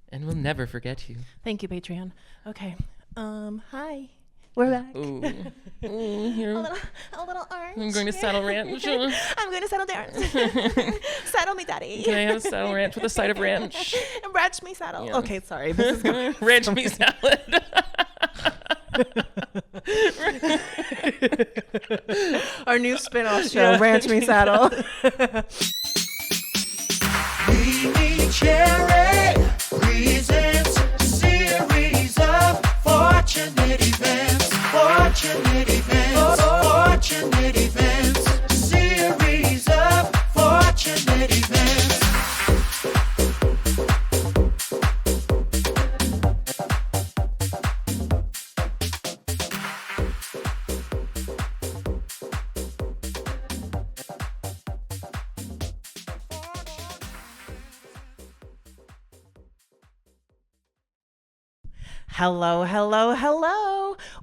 And we'll never forget you. Thank you, Patreon. Okay. Hi. We're back. Ooh. A little orange. I'm going to Saddle Ranch. I'm going to Saddle Ranch. Saddle me, daddy. Can I have a Saddle Ranch with a side of ranch? Ranch me saddle. Yes. Okay, sorry. This is going Ranch me salad. our new spin-off show, Ranch Me Saddle. MeMeCherry presents a series of fortunate events. Fortunate events. Fortunate events. A series of fortunate events. Hello.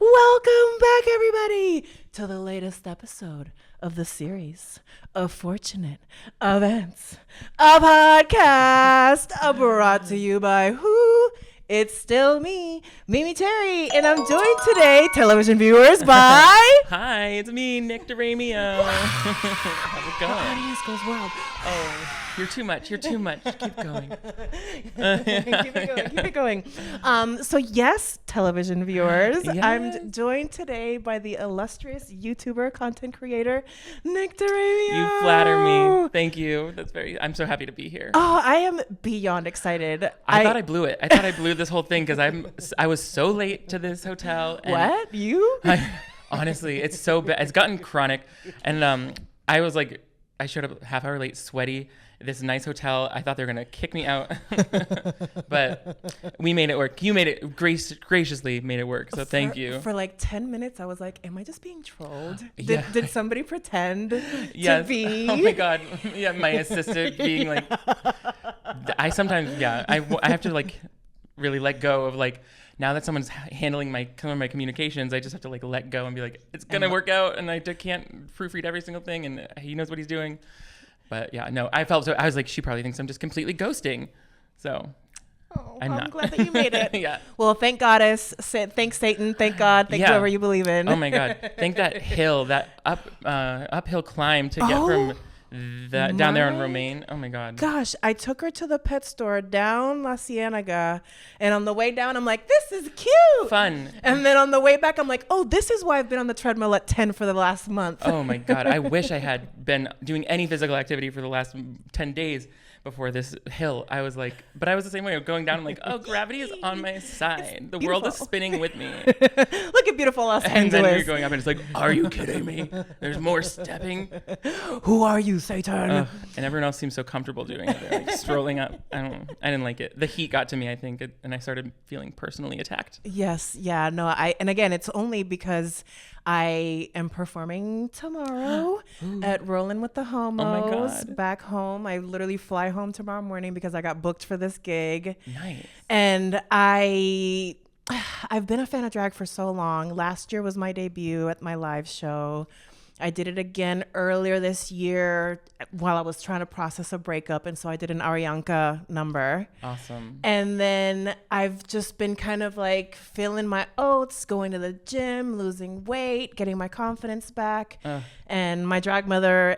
Welcome back, everybody, to the latest episode of the series of Fortunate Events, a podcast brought to you by who? It's still me, MeMeCherry, and I'm joined today, television viewers, by... Hi, it's me, Nick DiRamio. How's it The going? audience goes wild. Oh, you're too much. Keep going. Keep it going. So yes, television viewers, Yes. I'm joined today by the illustrious YouTuber content creator, Nick DiRamio. You flatter me. Thank you. I'm so happy to be here. Oh, I am beyond excited. I thought I blew it. I thought I blew this whole thing because I was so late to this hotel. And What? You? Honestly, it's so bad. It's gotten chronic. And I was like, I showed up half hour late, sweaty. This nice hotel. I thought they were going to kick me out. But we made it work. You made it graciously made it work. So thank you. For like 10 minutes, I was like, am I just being trolled? Yeah. Did somebody pretend Yes. to be? Oh my God. Yeah, my assistant being like, I sometimes, I have to like really let go of like, now that someone's handling some of my communications, I just have to like let go and be like, it's going to work out. And I can't proofread every single thing. And he knows what he's doing. But yeah, no, I was like, she probably thinks I'm just completely ghosting. So I'm glad that you made it. Yeah. Well, thank Goddess. Thank Satan. Thank God. Thank whoever you believe in. Oh my God. Thank that hill, that uphill climb to get from down there in Romaine. Oh my God. Gosh, I took her to the pet store down La Cienega, and on the way down, I'm like, this is cute. Fun. And then on the way back, I'm like, oh, this is why I've been on the treadmill at 10 for the last month. Oh my God. I wish I had been doing any physical activity for the last 10 days before this hill. I was like, but I was the same way. Going down, I'm like, oh, gravity is on my side. The world is spinning with me. Look at beautiful Los And Angeles. then you're going up and it's like, are you kidding me? There's more stepping. Who are you, Satan? And everyone else seems so comfortable doing it. They're like strolling up. I didn't like it. The heat got to me, I think, and I started feeling personally attacked. Yes. Yeah. No, and again, it's only because I am performing tomorrow at Rollin' with the Homos back home. I literally fly home tomorrow morning because I got booked for this gig. Nice. And I've been a fan of drag for so long. Last year was my debut at my live show. I did it again earlier this year while I was trying to process a breakup. And so I did an Arianka number. Awesome. And then I've just been kind of like feeling my oats, going to the gym, losing weight, getting my confidence back. And my drag mother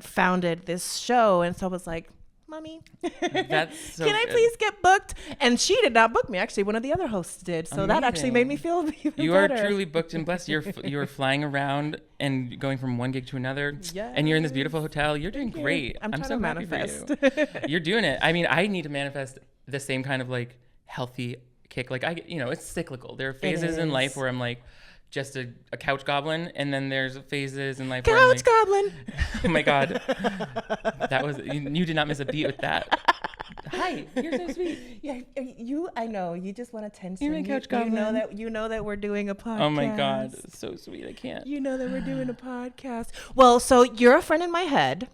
founded this show. And so I was like, Mommy, That's so can I good. please get booked? And she did not book me. Actually, one of the other hosts did. So that actually made me feel even You better. are truly booked and blessed. You're flying around and going from one gig to another. Yes. And you're in this beautiful hotel. You're doing great. I'm trying so to happy manifest. for you. You're doing it. I mean, I need to manifest the same kind of like healthy kick. Like it's cyclical. There are phases in life where I'm like just a couch goblin, and then there's phases in life where I'm Couch like, goblin. oh my God, that was you did not miss a beat with that. Hi, you're so sweet. Yeah, I know. You just want attention. You're my couch you know goblin. you know that we're doing a podcast. Oh my God, so sweet. I can't. You know that we're doing a podcast. Well, so you're a friend in my head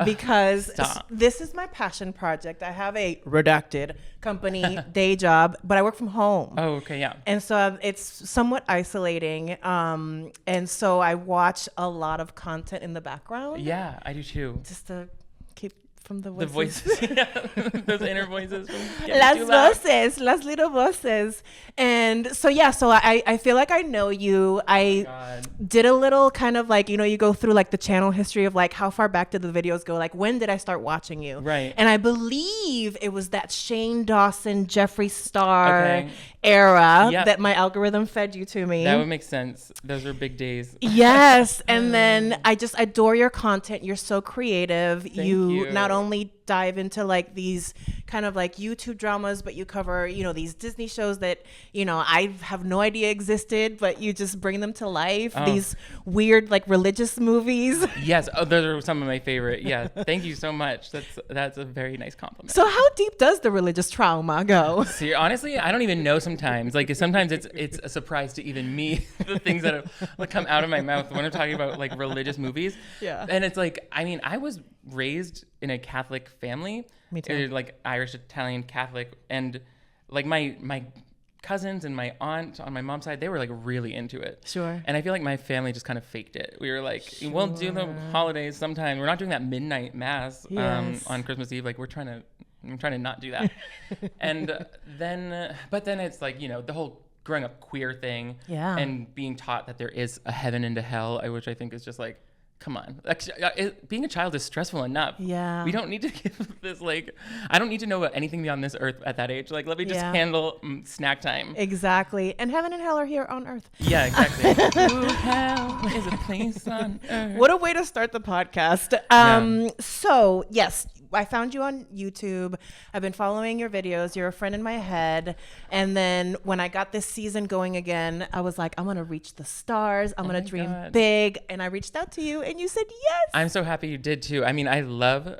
because Stop. this is my passion project. I have a redacted company day job, but I work from home. Oh, okay, yeah. And so it's somewhat isolating. And so I watch a lot of content in the background Yeah, I do too. just to keep from the The voices. voices, yeah, those inner voices. From getting Las too loud. voces, las little voces. And so, yeah, so I feel like I know you. I God. did a little kind of like, you know, you go through like the channel history of like how far back did the videos go? Like, when did I start watching you? Right. And I believe it was that Shane Dawson Jeffree Star Okay. era Yep. that my algorithm fed you to me. That would make sense. Those are big days. Yes. And then I just adore your content. You're so creative. you. Not only dive into like these kind of like YouTube dramas, but you cover, you know, these Disney shows that, you know, I have no idea existed, but you just bring them to life. Oh. These weird like religious movies. Yes, those are some of my favorite. Yeah, thank you so much. That's a very nice compliment. So how deep does the religious trauma go? See, honestly, I don't even know sometimes. Like sometimes it's a surprise to even me the things that have like, come out of my mouth when I'm talking about like religious movies. Yeah. And it's like, I mean, I was raised in a Catholic family. Me too. Like Irish, Italian, Catholic, and like my cousins and my aunt on my mom's side, they were like really into it. Sure. And I feel like my family just kind of faked it. We were like, we'll do the holidays sometime. We're not doing that midnight mass Yes. on Christmas Eve. Like I'm trying to not do that. And but then it's like, you know, the whole growing up queer thing. Yeah. And being taught that there is a heaven and a hell, which I think is just like, come on. Being a child is stressful enough. Yeah. We don't need to give this, like, I don't need to know about anything beyond this earth at that age. Like, let me just Yeah. handle snack time. Exactly. And heaven and hell are here on earth. Yeah, exactly. Ooh, hell is a place on earth. What a way to start the podcast. So, yes, I found you on YouTube. I've been following your videos. You're a friend in my head. And then when I got this season going again, I was like, I'm going to reach the stars. I'm going to dream God. big. And I reached out to you and you said yes. I'm so happy you did too. I mean, I love,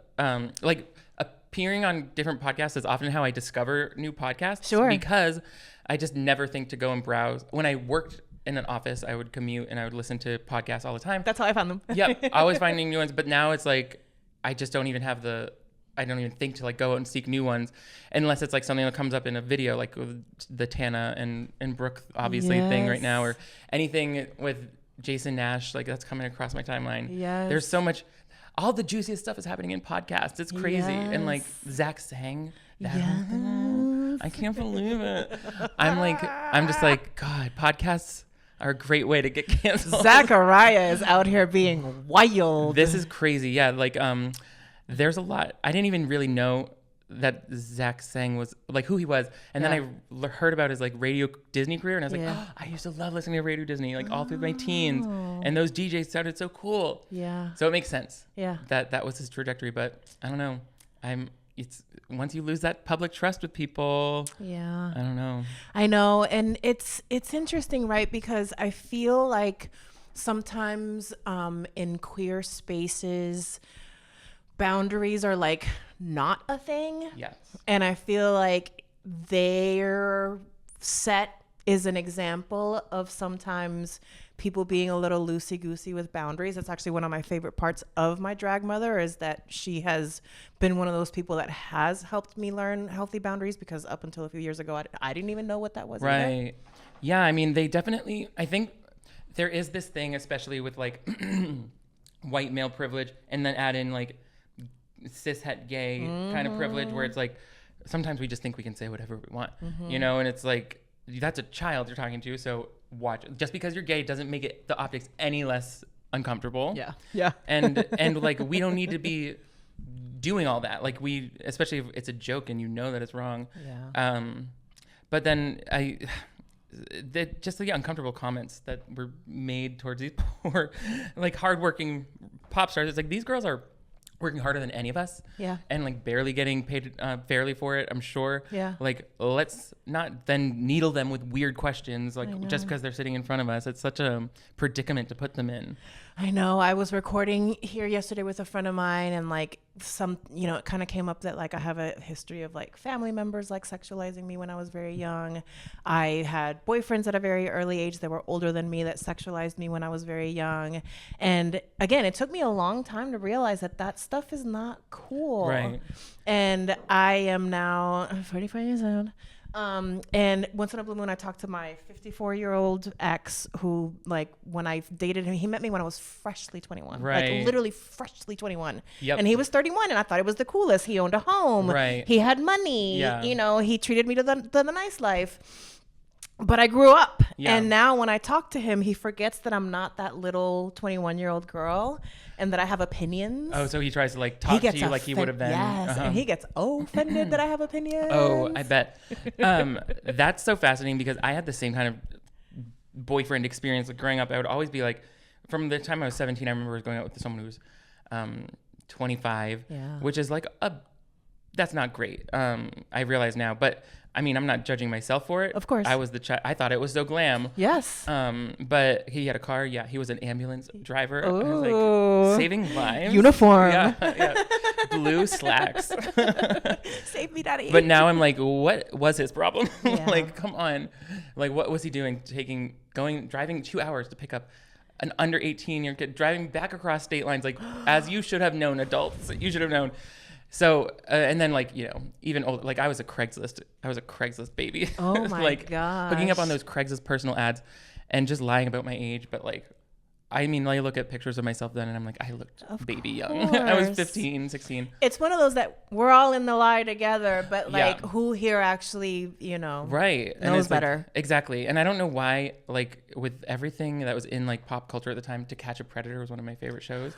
like, appearing on different podcasts is often how I discover new podcasts. Sure. Because I just never think to go and browse. When I worked in an office, I would commute and I would listen to podcasts all the time. That's how I found them. Yep, always finding new ones. But now it's like, I just don't even have I don't even think to like go out and seek new ones unless it's like something that comes up in a video, like with the Tana and Brooke obviously thing right now, or anything with Jason Nash, like that's coming across my timeline. Yes. There's so much, all the juiciest stuff is happening in podcasts. It's crazy. And like Zack Sang, that whole thing, I can't believe it. I'm just like, God, podcasts are a great way to get canceled. Zachariah is out here being wild. This is crazy. Yeah, like there's a lot. I didn't even really know that Zack Sang was like who he was, and then I heard about his like Radio Disney career, and I was like, oh, I used to love listening to Radio Disney like all through my teens, and those DJs sounded so cool. Yeah. So it makes sense. Yeah. That was his trajectory, but I don't know. It's once you lose that public trust with people. Yeah. I don't know. I know, and it's interesting, right? Because I feel like sometimes in queer spaces, boundaries are like not a thing. Yes. And I feel like their set is an example of sometimes people being a little loosey-goosey with boundaries. That's actually one of my favorite parts of my drag mother, is that she has been one of those people that has helped me learn healthy boundaries, because up until a few years ago, I didn't even know what that was. Right. Either. Yeah, I mean, they definitely, I think there is this thing, especially with like white male privilege, and then add in like cishet gay kind of privilege, where it's like sometimes we just think we can say whatever we want, you know, and it's like, that's a child you're talking to, so watch. Just because you're gay doesn't make it the optics any less uncomfortable. Yeah. And like we don't need to be doing all that. Like especially if it's a joke and you know that it's wrong. Yeah. But then just the uncomfortable comments that were made towards these poor, like hardworking pop stars. It's like these girls are working harder than any of us. Yeah. And like barely getting paid fairly for it, I'm sure. Yeah. Like let's not then needle them with weird questions, like just because they're sitting in front of us. It's such a predicament to put them in. I know. I was recording here yesterday with a friend of mine, and like it kind of came up that like I have a history of like family members like sexualizing me when I was very young. I had boyfriends at a very early age that were older than me that sexualized me when I was very young. And again, it took me a long time to realize that stuff is not cool. Right. And I am now 45 years old. And once in a blue moon, I talked to my 54-year-old ex who, like, when I dated him, he met me when I was freshly 21. Right. Like, literally freshly 21. Yep. And he was 31, and I thought it was the coolest. He owned a home. Right. He had money. Yeah. You know, he treated me to the nice life. But I grew up. Yeah. And now when I talk to him, he forgets that I'm not that little 21-year-old girl and that I have opinions. Oh, so he tries to like talk to you like he would have been. Yes, and he gets offended that I have opinions. Oh, I bet. That's so fascinating because I had the same kind of boyfriend experience. Like growing up, I would always be like, from the time I was 17, I remember going out with someone who was 25, which is like that's not great. I realize now, but I mean, I'm not judging myself for it. Of course. I was I thought it was so glam. Yes. But he had a car. Yeah. He was an ambulance driver. Ooh. I was like, saving lives. Uniform. Yeah. Blue slacks. Save me, daddy. But now I'm like, what was his problem? Yeah. Like, come on. Like, what was he doing? Driving 2 hours to pick up an under 18-year kid, driving back across state lines, like, as you should have known, adults. You should have known. So, and then, like, you know, even old, like I was a Craigslist baby. Oh my like gosh. hooking up on those Craigslist personal ads and just lying about my age. But like, I mean, I look at pictures of myself then and I'm like, I looked baby young. I was 15, 16. It's one of those that we're all in the lie together, but like Yeah. who here actually, you know, Right. And knows it's like, better. exactly. And I don't know why, like with everything that was in like pop culture at the time, To Catch a Predator was one of my favorite shows.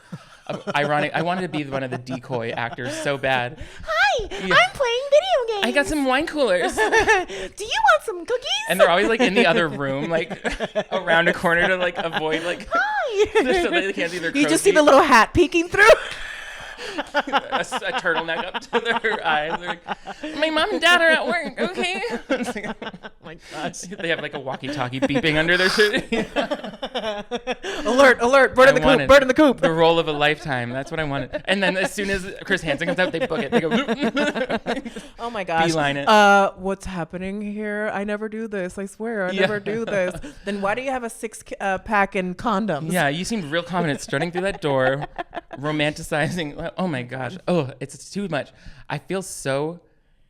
Ironic. I wanted to be one of the decoy actors so bad. Hi, Yeah. I'm playing video games. I got some wine coolers. Do you want some cookies? And they're always like in the other room, like around a corner to like avoid like Hi. so they can't see their You just see crow's the little hat peeking through. a turtleneck up to their eyes. They're like, my mom and dad are at work, okay? It's like, Oh my gosh. they have like a walkie-talkie beeping under their shirt. Alert, bird in the coop, wanted bird in the coop. The role of a lifetime. That's what I wanted. And then as soon as Chris Hansen comes out, they book it. They go, Oh my gosh. beeline it. What's happening here? I never do this. I swear, I Yeah. never do this. Then why do you have a six-pack in condoms? Yeah, you seemed real confident strutting through that door, romanticizing. Oh my gosh. Oh, it's too much. I feel so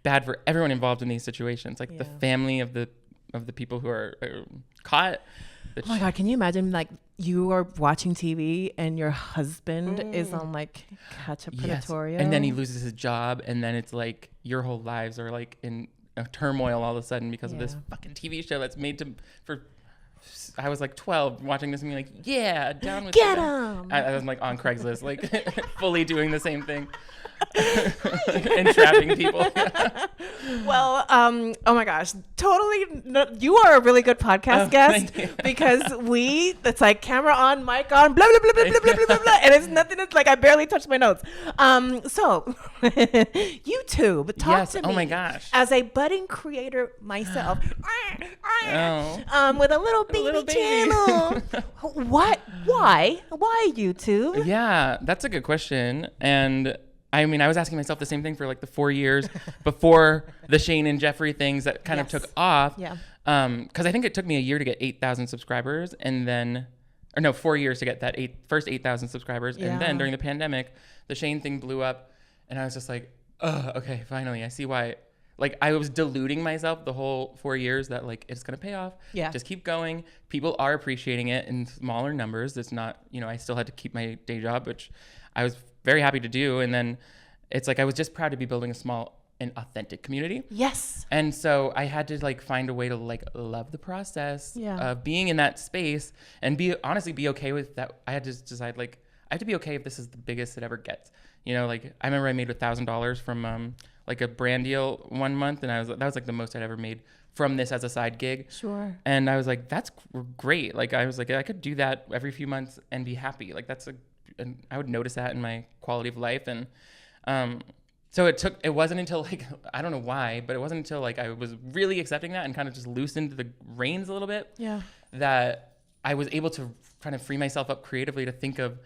bad for everyone involved in these situations, like the Yeah. family of the people who are caught. Oh my God, can you imagine like you are watching TV and your husband is on like Catch a Yes. Predatorio? And then he loses his job, and then it's like your whole lives are like in a turmoil all of a sudden because of this Yeah. fucking TV show that's made for. I was like 12 watching this and being like, yeah, down with Get it. 'em. I was like on Craigslist, like fully doing the same thing. Entrapping people. Well, oh my gosh, totally. You are a really good podcast guest thank you. because it's like camera on, mic on, blah, blah, blah, blah, blah, blah, blah, blah, blah, and it's nothing. It's like I barely touched my notes. So YouTube, talk Yes. to me. Oh my gosh. As a budding creator myself, Oh. with a little baby channel. What? Why YouTube? Yeah, that's a good question. And I mean, I was asking myself the same thing for like the 4 years before the Shane and Jeffree things that kind of Yes. took off. Yeah. Because I think it took me a year to get 8,000 subscribers, and then, 4 years to get that first 8,000 subscribers, Yeah. and then during the pandemic, the Shane thing blew up, and I was just like, oh, okay, finally, I see why. Like I was deluding myself the whole 4 years that like it's gonna pay off. Yeah. Just keep going. People are appreciating it in smaller numbers. It's not, I still had to keep my day job, which I was very happy to do. And then it's like I was just proud to be building a small and authentic community. Yes. And so I had to like find a way to like love the process of being in that space and honestly be okay with that. I had to decide like I have to be okay if this is the biggest it ever gets. Like I remember I made $1,000 from like a brand deal 1 month, and that was like the most I'd ever made from this as a side gig. Sure. And I was like, that's great. Like I was like, I could do that every few months and be happy. Like and I would notice that in my quality of life. And so it wasn't until like, I don't know why, but it wasn't until like I was really accepting that and kind of just loosened the reins a little bit. Yeah. That I was able to kind of free myself up creatively to think of,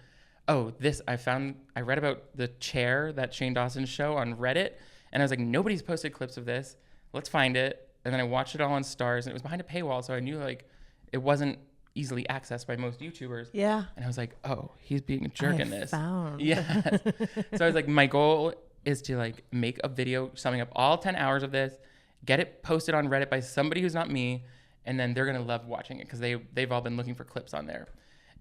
oh, I read about the chair, that Shane Dawson show on Reddit. And I was like, nobody's posted clips of this. Let's find it. And then I watched it all on Stars, and it was behind a paywall. So I knew like it wasn't easily accessed by most YouTubers. Yeah. And I was like, oh, he's being a jerk in this. Found. Yeah. So I was like, my goal is to like make a video summing up all 10 hours of this, get it posted on Reddit by somebody who's not me, and then they're going to love watching it because they've all been looking for clips on there.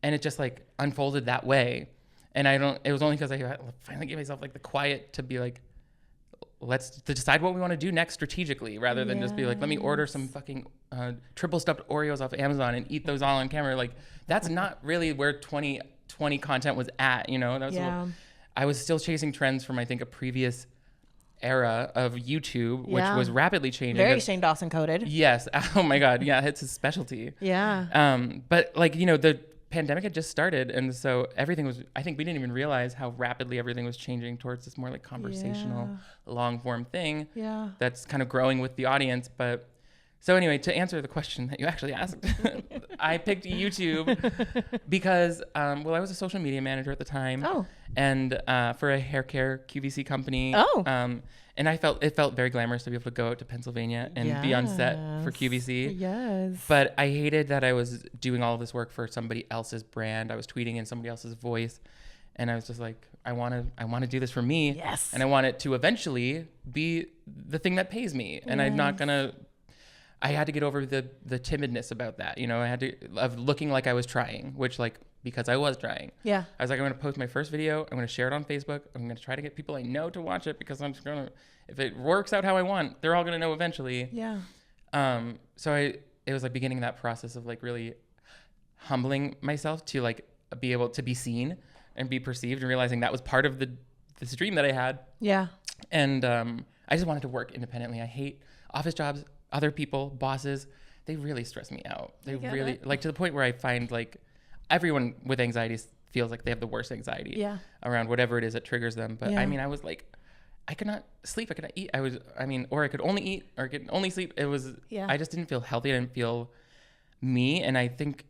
And it just like unfolded that way. And it was only because I finally gave myself like the quiet to be like, let's decide what we want to do next strategically, rather than just be like, let me order some fucking triple stuffed Oreos off Amazon and eat those all on camera. Like, that's not really where 2020 content was at, you know? That was I was still chasing trends from, I think, a previous era of YouTube, which was rapidly changing. Very Shane Dawson coded. Yes. Oh my God. Yeah, it's his specialty. Yeah. But like, you know, the pandemic had just started, and so everything was, I think we didn't even realize how rapidly everything was changing towards this more like conversational long form thing that's kind of growing with the audience. But so anyway, to answer the question that you actually asked, I picked YouTube because I was a social media manager at the time, and for a hair care QVC company, and it felt very glamorous to be able to go out to Pennsylvania and be on set for QVC. Yes. But I hated that I was doing all of this work for somebody else's brand. I was tweeting in somebody else's voice. And I was just like, I want to do this for me. Yes. And I want it to eventually be the thing that pays me. And I'm not going to, I had to get over the timidness about that. You know, of looking like I was trying, which like, because I was trying. Yeah. I was like, I'm going to post my first video. I'm going to share it on Facebook. I'm going to try to get people I know to watch it, because I'm just going to, if it works out how I want, they're all going to know eventually. Yeah. So it was like beginning that process of like really humbling myself to like be able to be seen and be perceived, and realizing that was part of this dream that I had. Yeah. And I just wanted to work independently. I hate office jobs, other people, bosses. They really stress me out. They really, like, to the point where I find like everyone with anxiety feels like they have the worst anxiety around whatever it is that triggers them. But I mean, I was like, I could not sleep. I could not eat. Or I could only eat, or I could only sleep. It was, I just didn't feel healthy. I didn't feel me. And I think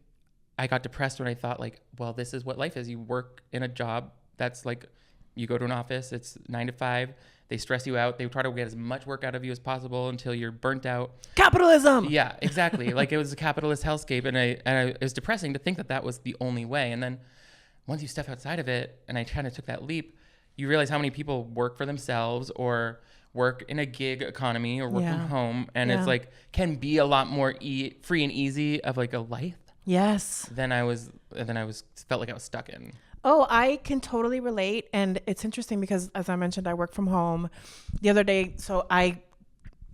I got depressed when I thought like, well, this is what life is. You work in a job that's like, you go to an office, it's 9 to 5. They stress you out. They try to get as much work out of you as possible until you're burnt out. Capitalism. Yeah, exactly. Like, it was a capitalist hellscape. And it was depressing to think that was the only way. And then once you step outside of it, and I kind of took that leap, you realize how many people work for themselves or work in a gig economy or work from home. And it's like, can be a lot more free and easy of like a life. Yes. Than I felt like I was stuck in. Oh, I can totally relate. And it's interesting because, as I mentioned, I work from home. The other day,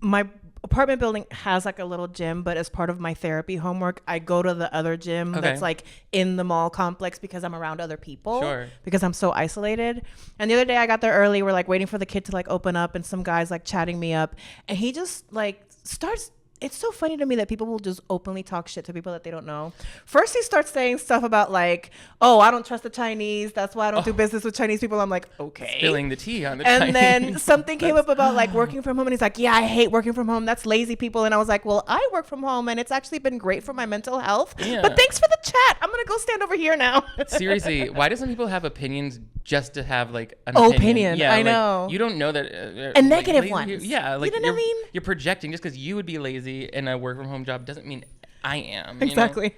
my apartment building has like a little gym, but as part of my therapy homework, I go to the other gym that's like in the mall complex, because I'm around other people, because I'm so isolated. And the other day I got there early. We're like waiting for the kid to like open up, and some guy's like chatting me up, and he just like starts. It's so funny to me that people will just openly talk shit to people that they don't know. First, he starts saying stuff about like, oh, I don't trust the Chinese. That's why I don't do business with Chinese people. I'm like, okay. Spilling the tea on the Chinese. And then something came up about like working from home. And he's like, yeah, I hate working from home. That's lazy people. And I was like, well, I work from home, and it's actually been great for my mental health. Yeah. But thanks for the chat. I'm going to go stand over here now. Seriously, why do some people have opinions just to have like an opinion? Yeah, I know. You don't know that. And negative ones. Yeah. Like, you know what I mean? You're projecting. Just because you would be lazy in a work from home job doesn't mean I am. Exactly.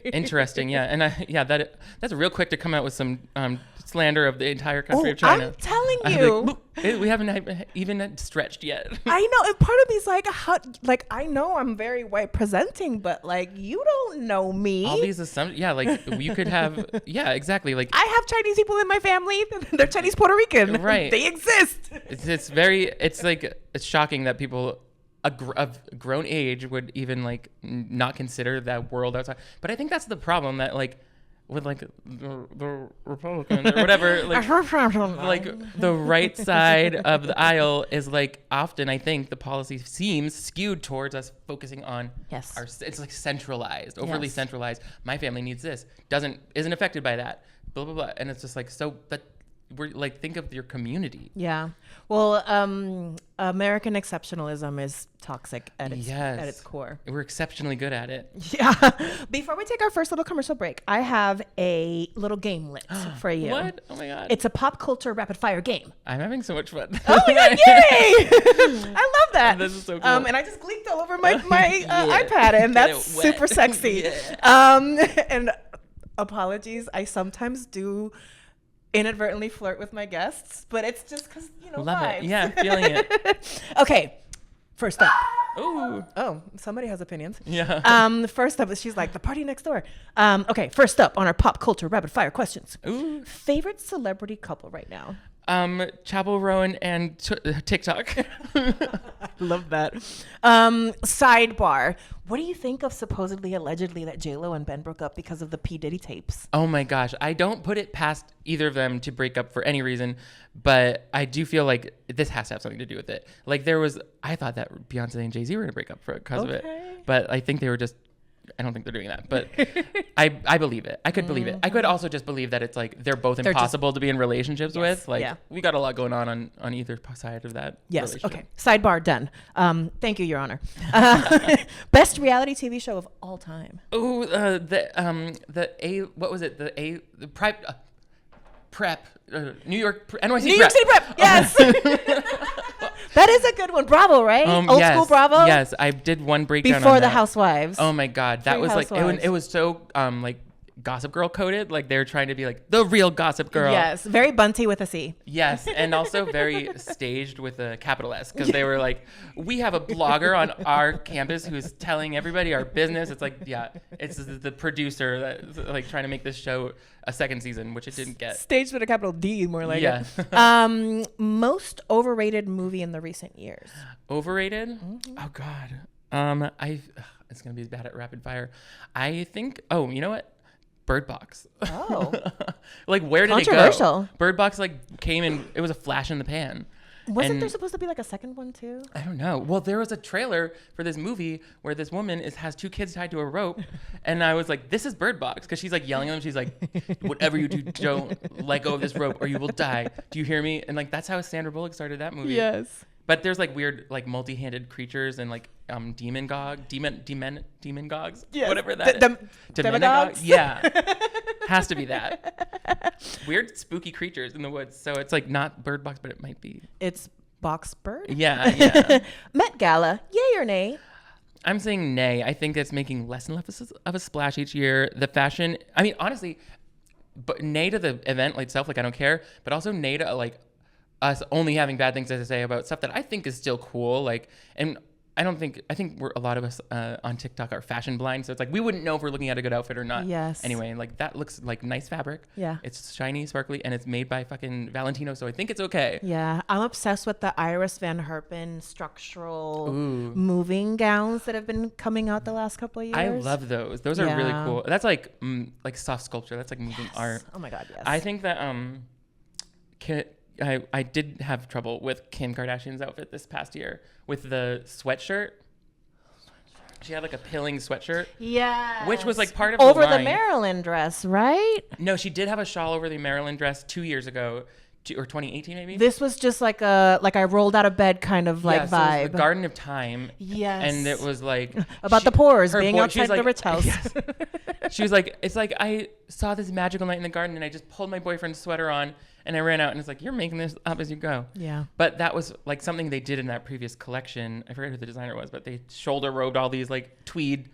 Interesting. Yeah. And that's real quick to come out with some slander of the entire country of China. I'm telling you. Like, we haven't even stretched yet. I know. And part of me's like, I know I'm very white presenting, but like, you don't know me. All these assumptions. Yeah. Like, you could have, yeah, exactly. Like, I have Chinese people in my family. They're Chinese Puerto Rican. Right. They exist. It's shocking that people of grown age would even like not consider that world outside. But I think that's the problem, that like with like the Republicans or whatever, like the right side of the aisle is like, often I think the policy seems skewed towards us focusing on it's like centralized, overly centralized. My family needs this, isn't affected by that, blah blah blah. And it's just like, so, but we're like, think of your community. Yeah. Well, American exceptionalism is toxic at its core. We're exceptionally good at it. Yeah. Before we take our first little commercial break, I have a little gamelet for you. What? Oh my God. It's a pop culture rapid fire game. I'm having so much fun. Oh my God, yay! I love that. This is so cool. And I just gleeked all over my iPad, and that's super sexy. And apologies, I sometimes do inadvertently flirt with my guests, but it's just because, Love vibes. it. Yeah, feeling it. Okay, first up. Ooh. Oh, somebody has opinions. Yeah. First up, she's like, the party next door. Okay, first up on our pop culture rapid fire questions. Ooh. Favorite celebrity couple right now? Chapel Rowan and TikTok. Love that. Sidebar. What do you think of supposedly, allegedly, that J-Lo and Ben broke up because of the P. Diddy tapes? Oh my gosh. I don't put it past either of them to break up for any reason, but I do feel like this has to have something to do with it. Like I thought that Beyonce and Jay-Z were going to break up because of it, but I think they were just, I don't think they're doing that, but I believe it. I could believe it. I could also just believe that it's like they're both impossible to be in relationships with. Like we got a lot going on either side of that. Yes. Okay. Sidebar done. Thank you, Your Honor. Best reality TV show of all time. Oh, what was it? The Prep. New York NYC New York City Prep. Yes. That is a good one. Bravo, right? Old school Bravo. Yes, I did one breakdown before on the that. Housewives. Oh my God, that was like it was so like Gossip Girl coded. Like they were trying to be like the real Gossip Girl. Yes, very bunty with a C. Yes, and also very staged with a capital S because they were like, we have a blogger on our campus who's telling everybody our business. It's like, yeah, it's the producer that's like trying to make this show a second season, which it didn't get. Staged with a capital D, more like it. Most overrated movie in the recent years. Overrated? Mm-hmm. Oh God. It's gonna be bad at rapid fire. I think. Oh, you know what? Bird Box. Oh. Like where did it go? Controversial. Bird Box like came in. It was a flash in the pan. Wasn't there supposed to be like a second one too? I don't know. Well, there was a trailer for this movie where this woman has two kids tied to a rope, and I was like, "This is Bird Box," because she's like yelling at them. She's like, "Whatever you do, don't let go of this rope, or you will die. Do you hear me?" And like that's how Sandra Bullock started that movie. Yes. But there's like weird like multi-handed creatures and like demon gogs, yes. Whatever that is. Demagogues? Yeah. Has to be that. Weird spooky creatures in the woods. So it's like not Bird Box, but it might be. It's Box Bird? Yeah. Met Gala, yay or nay? I'm saying nay. I think it's making less and less of a splash each year. The fashion, I mean, honestly, but nay to the event itself, like I don't care, but also nay to like us only having bad things to say about stuff that I think is still cool. Like, and I think a lot of us on TikTok are fashion blind. So it's like, we wouldn't know if we're looking at a good outfit or not. Yes. Anyway, like that looks like nice fabric. Yeah. It's shiny, sparkly, and it's made by fucking Valentino. So I think it's okay. Yeah. I'm obsessed with the Iris Van Herpen structural moving gowns that have been coming out the last couple of years. I love those. Those are really cool. That's like soft sculpture. That's like moving art. Oh my God. Yes. I think that, I did have trouble with Kim Kardashian's outfit this past year with the sweatshirt. She had like a pilling sweatshirt. Yeah. Which was like part of over the the line. Maryland dress, right? No, she did have a shawl over the Maryland dress 2 years ago, or 2018 maybe. This was just like I rolled out of bed kind of like so it vibe. was the Garden of Time. Yes. And it was like about the pores being outside the rich house. Yes. She was like, it's like I saw this magical night in the garden and I just pulled my boyfriend's sweater on and I ran out and it's like, you're making this up as you go. Yeah. But that was like something they did in that previous collection. I forget who the designer was, but they shoulder robed all these like tweed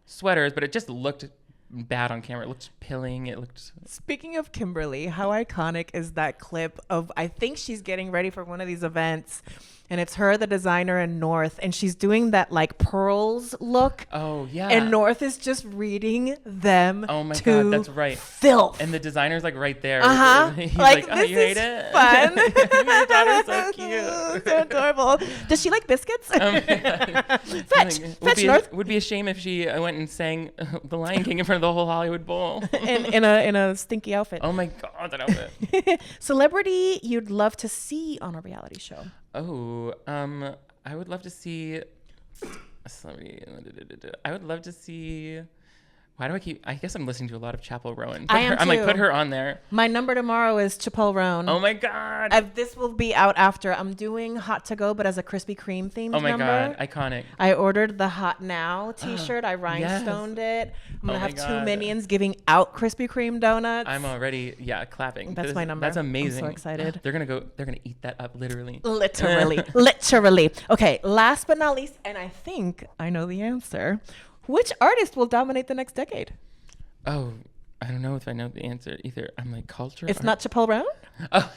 sweaters, but it just looked bad on camera. It looked pilling. It looked. Speaking of Kimberly, how iconic is that clip of, I think she's getting ready for one of these events and it's her, the designer, and North, and she's doing that like pearls look. Oh yeah. And North is just reading them. Oh my to God, that's right. Filth. And the designer's like right there. He's like, oh, this you is hate it? fun. Your daughter's so cute. So adorable. Does she like biscuits? Fetch North. Would be a shame if she went and sang The Lion King in front of the whole Hollywood Bowl. in a stinky outfit. Oh my God, that outfit. Celebrity you'd love to see on a reality show. Oh, I would love to see celebrity. I would love to see. Why do I guess I'm listening to a lot of Chapel Rowan. I'm like, put her on there. My number tomorrow is Chappelle Roan. Oh my God. This will be out after. I'm doing Hot to Go, but as a Krispy Kreme themed number. Oh my God, iconic. I ordered the Hot Now t-shirt. I rhinestoned it. I'm going to have two minions giving out Krispy Kreme donuts. I'm already, clapping. That's my number. That's amazing. I'm so excited. They're going to eat that up, literally. Literally. Okay, last but not least, and I think I know the answer. Which artist will dominate the next decade? Oh, I don't know if I know the answer either. I'm like, culture. It's not Chappelle Brown? Oh,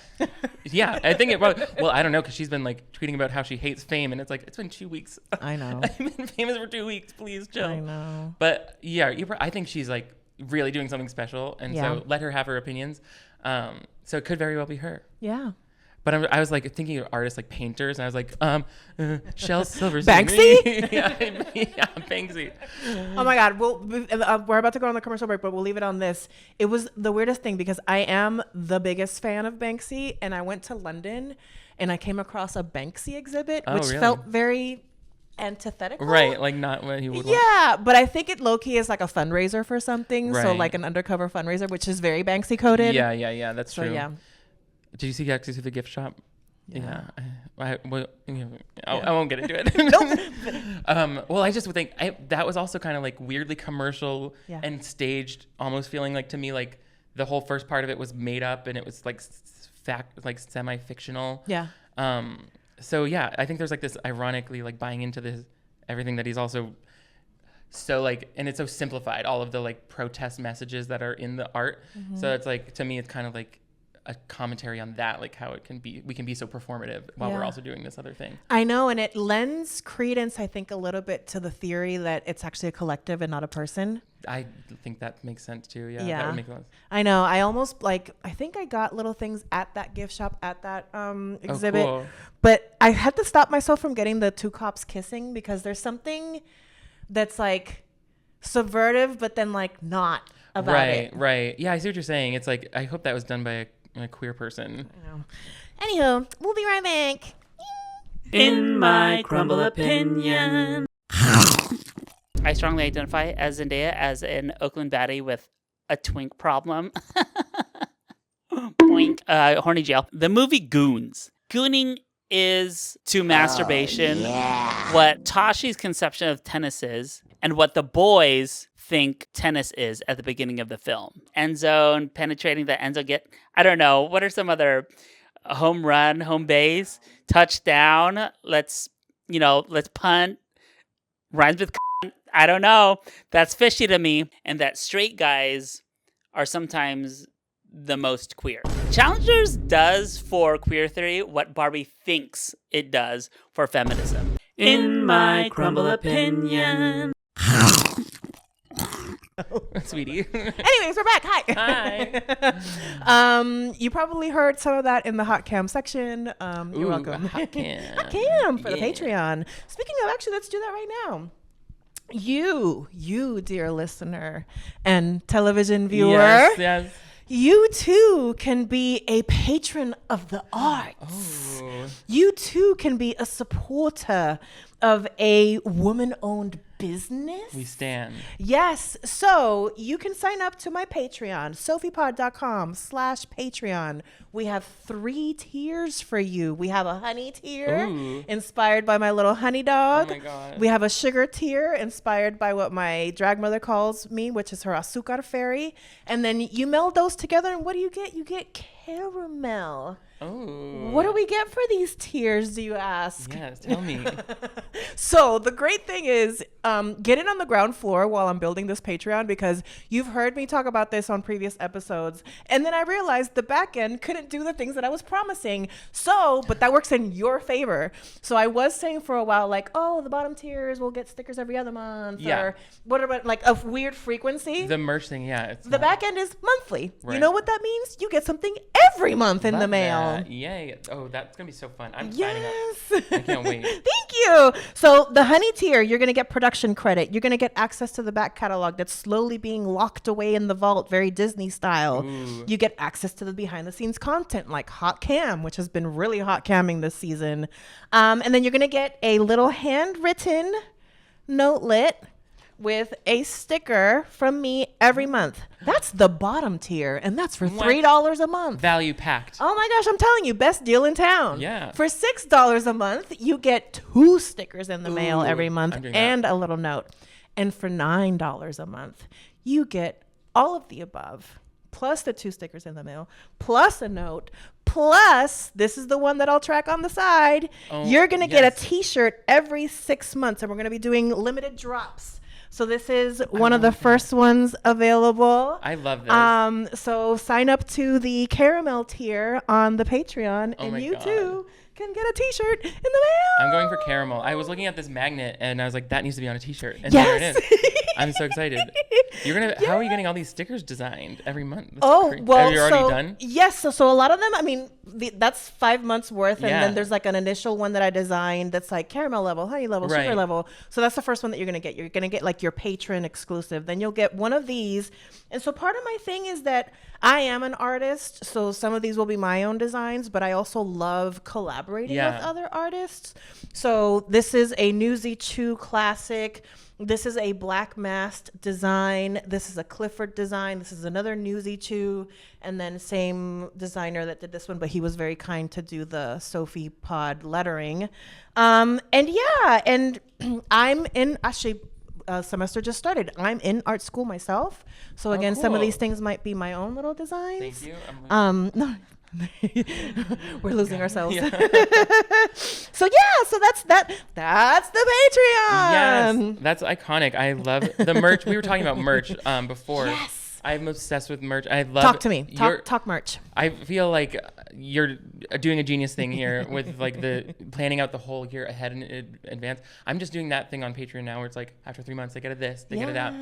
yeah. I think it was. Well, I don't know because she's been like tweeting about how she hates fame, and it's like it's been 2 weeks. I know. I've been famous for 2 weeks. Please chill. I know. But yeah, I think she's like really doing something special, and so let her have her opinions. So it could very well be her. Yeah. But I was like thinking of artists like painters, and I was like, Shel Silverstein. Banksy? yeah, Banksy. Oh my God. We're about to go on the commercial break, but we'll leave it on this. It was the weirdest thing because I am the biggest fan of Banksy, and I went to London and I came across a Banksy exhibit, which really? felt very antithetical. Right, like not what he would want. Yeah, but I think it low-key is like a fundraiser for something. So Right. like an undercover fundraiser, which is very Banksy coded. Yeah, that's So true. yeah. Did you see Access to the Gift Shop? Yeah. I won't get into it. Well, I just would think that was also kind of like weirdly commercial and staged, almost feeling like to me like the whole first part of it was made up and it was like semi-fictional. Yeah. So yeah, I think there's like this ironically like buying into this everything that he's also so like, and it's so simplified, all of the like protest messages that are in the art. Mm-hmm. So it's like, to me, it's kind of like a commentary on that, like how we can be so performative while we're also doing this other thing. I know, and it lends credence, I think, a little bit to the theory that it's actually a collective and not a person. I think that makes sense too. Yeah, that would make sense. I know. I almost I think I got little things at that gift shop at that exhibit, cool. but I had to stop myself from getting the two cops kissing because there's something that's like subvertive, but then like not about it. Right. Yeah, I see what you're saying. It's like, I hope that was done by a queer person. I know. Anywho, we'll be right back. In my crumble opinion, I strongly identify as Zendaya as an Oakland baddie with a twink problem. Boink. Horny jail. The movie Goons. Gooning is to masturbation what Tashi's conception of tennis is and what the boys think tennis is at the beginning of the film. End zone, penetrating the end zone, I don't know, what are some other home run, home base, touchdown, let's punt, rhymes with I don't know. That's fishy to me. And that straight guys are sometimes the most queer. Challengers does for queer theory what Barbie thinks it does for feminism. In my crumble opinion. Sweetie. Anyways, we're back. Hi. You probably heard some of that in the hot cam section. You're welcome. Hot cam. Hot cam for the Patreon. Speaking of, actually, let's do that right now. You, dear listener and television viewer. Yes. You too can be a patron of the arts. Oh. You too can be a supporter of a woman-owned business. We stand. Yes. So you can sign up to my Patreon, SOFEPod.com/Patreon. We have 3 tiers for you. We have a honey tier inspired by my little honey dog. Oh my God. We have a sugar tier inspired by what my drag mother calls me, which is her azúcar fairy. And then you meld those together and what do you get? You get caramel. Oh. What do we get for these tiers, do you ask? Yes, tell me. So the great thing is get in on the ground floor while I'm building this Patreon, because you've heard me talk about this on previous episodes. And then I realized the back end couldn't do the things that I was promising. But that works in your favor. So I was saying for a while, like, oh, the bottom tiers will get stickers every other month. Yeah. Or what about like a weird frequency? The merch thing, yeah. The back end is monthly. Right. You know what that means? You get something every month in the mail. Yay. Oh, that's going to be so fun. I'm Yes. signing up. I can't wait. Thank you. So the honey tier, you're going to get production credit. You're going to get access to the back catalog that's slowly being locked away in the vault, very Disney style. Ooh. You get access to the behind the scenes content like hot cam, which has been really hot camming this season. And then you're going to get a little handwritten notelet with a sticker from me every month. That's the bottom tier, and that's for $3 a month. Value packed. Oh my gosh, I'm telling you, best deal in town. Yeah. For $6 a month, you get 2 stickers in the mail every month I'm doing and a little note. And for $9 a month, you get all of the above, plus the 2 stickers in the mail, plus a note, plus, this is the one that I'll track on the side. Oh, You're going to get a yes. t-shirt every 6 months, and we're going to be doing limited drops So this is one of the first ones available. I love this. So sign up to the caramel tier on the Patreon, Oh and my you God. too can get a T-shirt in the mail. I'm going for caramel. I was looking at this magnet and I was like, that needs to be on a T-shirt. And there it is. I'm so excited. How are you getting all these stickers designed every month? Are you already done? Yes. So a lot of them, I mean, that's 5 months worth. And Yeah. then there's like an initial one that I designed that's like caramel level, honey level, sugar Right. level. So that's the first one that you're going to get. You're going to get like your patron exclusive. Then you'll get one of these. And so part of my thing is that I am an artist. So some of these will be my own designs, but I also love collaborating with other artists. So this is a Newsy Chew classic. This is a black masked design. This is a Clifford design. This is another Newsy Chew. And then same designer that did this one, but he was very kind to do the SOFE Pod lettering. And I'm in, actually, semester just started. I'm in art school myself. So again, some of cool. these things might be my own little designs. Thank you. No. We're losing ourselves. Yeah. So that's the Patreon. Yes, that's iconic. I love the merch. We were talking about merch before. Yes. I'm obsessed with merch. I love. Talk to me. Talk merch. I feel like you're doing a genius thing here with like the planning out the whole year ahead in advance. I'm just doing that thing on Patreon now, where it's like after 3 months they get a this, they get a that,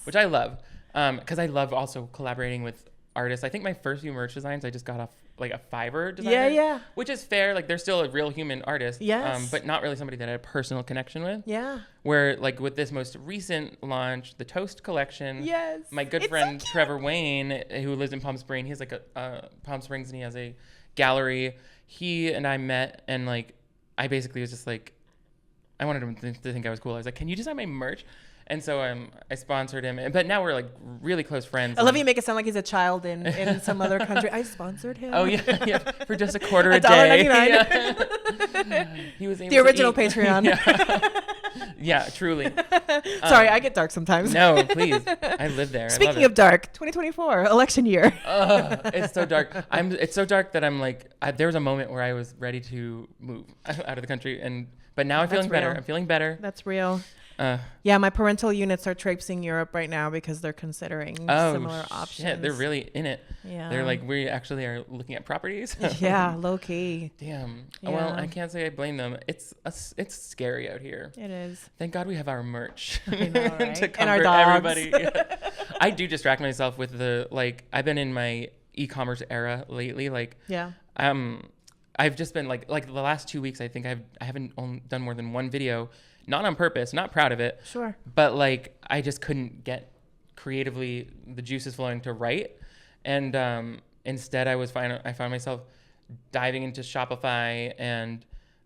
which I love. Because I love also collaborating with artists. I think my first few merch designs I just got off like a Fiverr designer. Yeah. Which is fair. Like they're still a real human artist. Yes. But not really somebody that I had a personal connection with. Yeah. Where like with this most recent launch, the Toast collection. Yes. My good It's friend so cute. Trevor Wayne, who lives in Palm Springs, he has like a Palm Springs and he has a gallery. He and I met and like I basically was just like, I wanted him to think I was cool. I was like, can you design my merch? And so I sponsored him, but now we're like really close friends. I love you make it sound like he's a child in some other country. I sponsored him. Oh yeah, for just a quarter a $1.99. day. Yeah. He was able The to original eat. Patreon. Yeah, truly. Sorry, I get dark sometimes. No, please. I live there. Speaking of dark, 2024 election year. It's so dark. It's so dark that I'm like, there was a moment where I was ready to move out of the country, but now I'm feeling better. real. I'm feeling better. That's real. Yeah, my parental units are traipsing Europe right now because they're considering similar options. Shit, they're really in it. Yeah. They're like, we actually are looking at properties. Yeah, low key. Damn. Yeah. Well, I can't say I blame them. It's scary out here. It is. Thank God we have our merch I know, right? to And our comfort dogs. everybody. Yeah. I do distract myself with I've been in my e-commerce era lately. Like, Yeah. I've just been like the last 2 weeks, I think I haven't done more than one video, not on purpose, not proud of it. Sure. But like, I just couldn't get creatively the juices flowing to write. And instead I found myself diving into Shopify and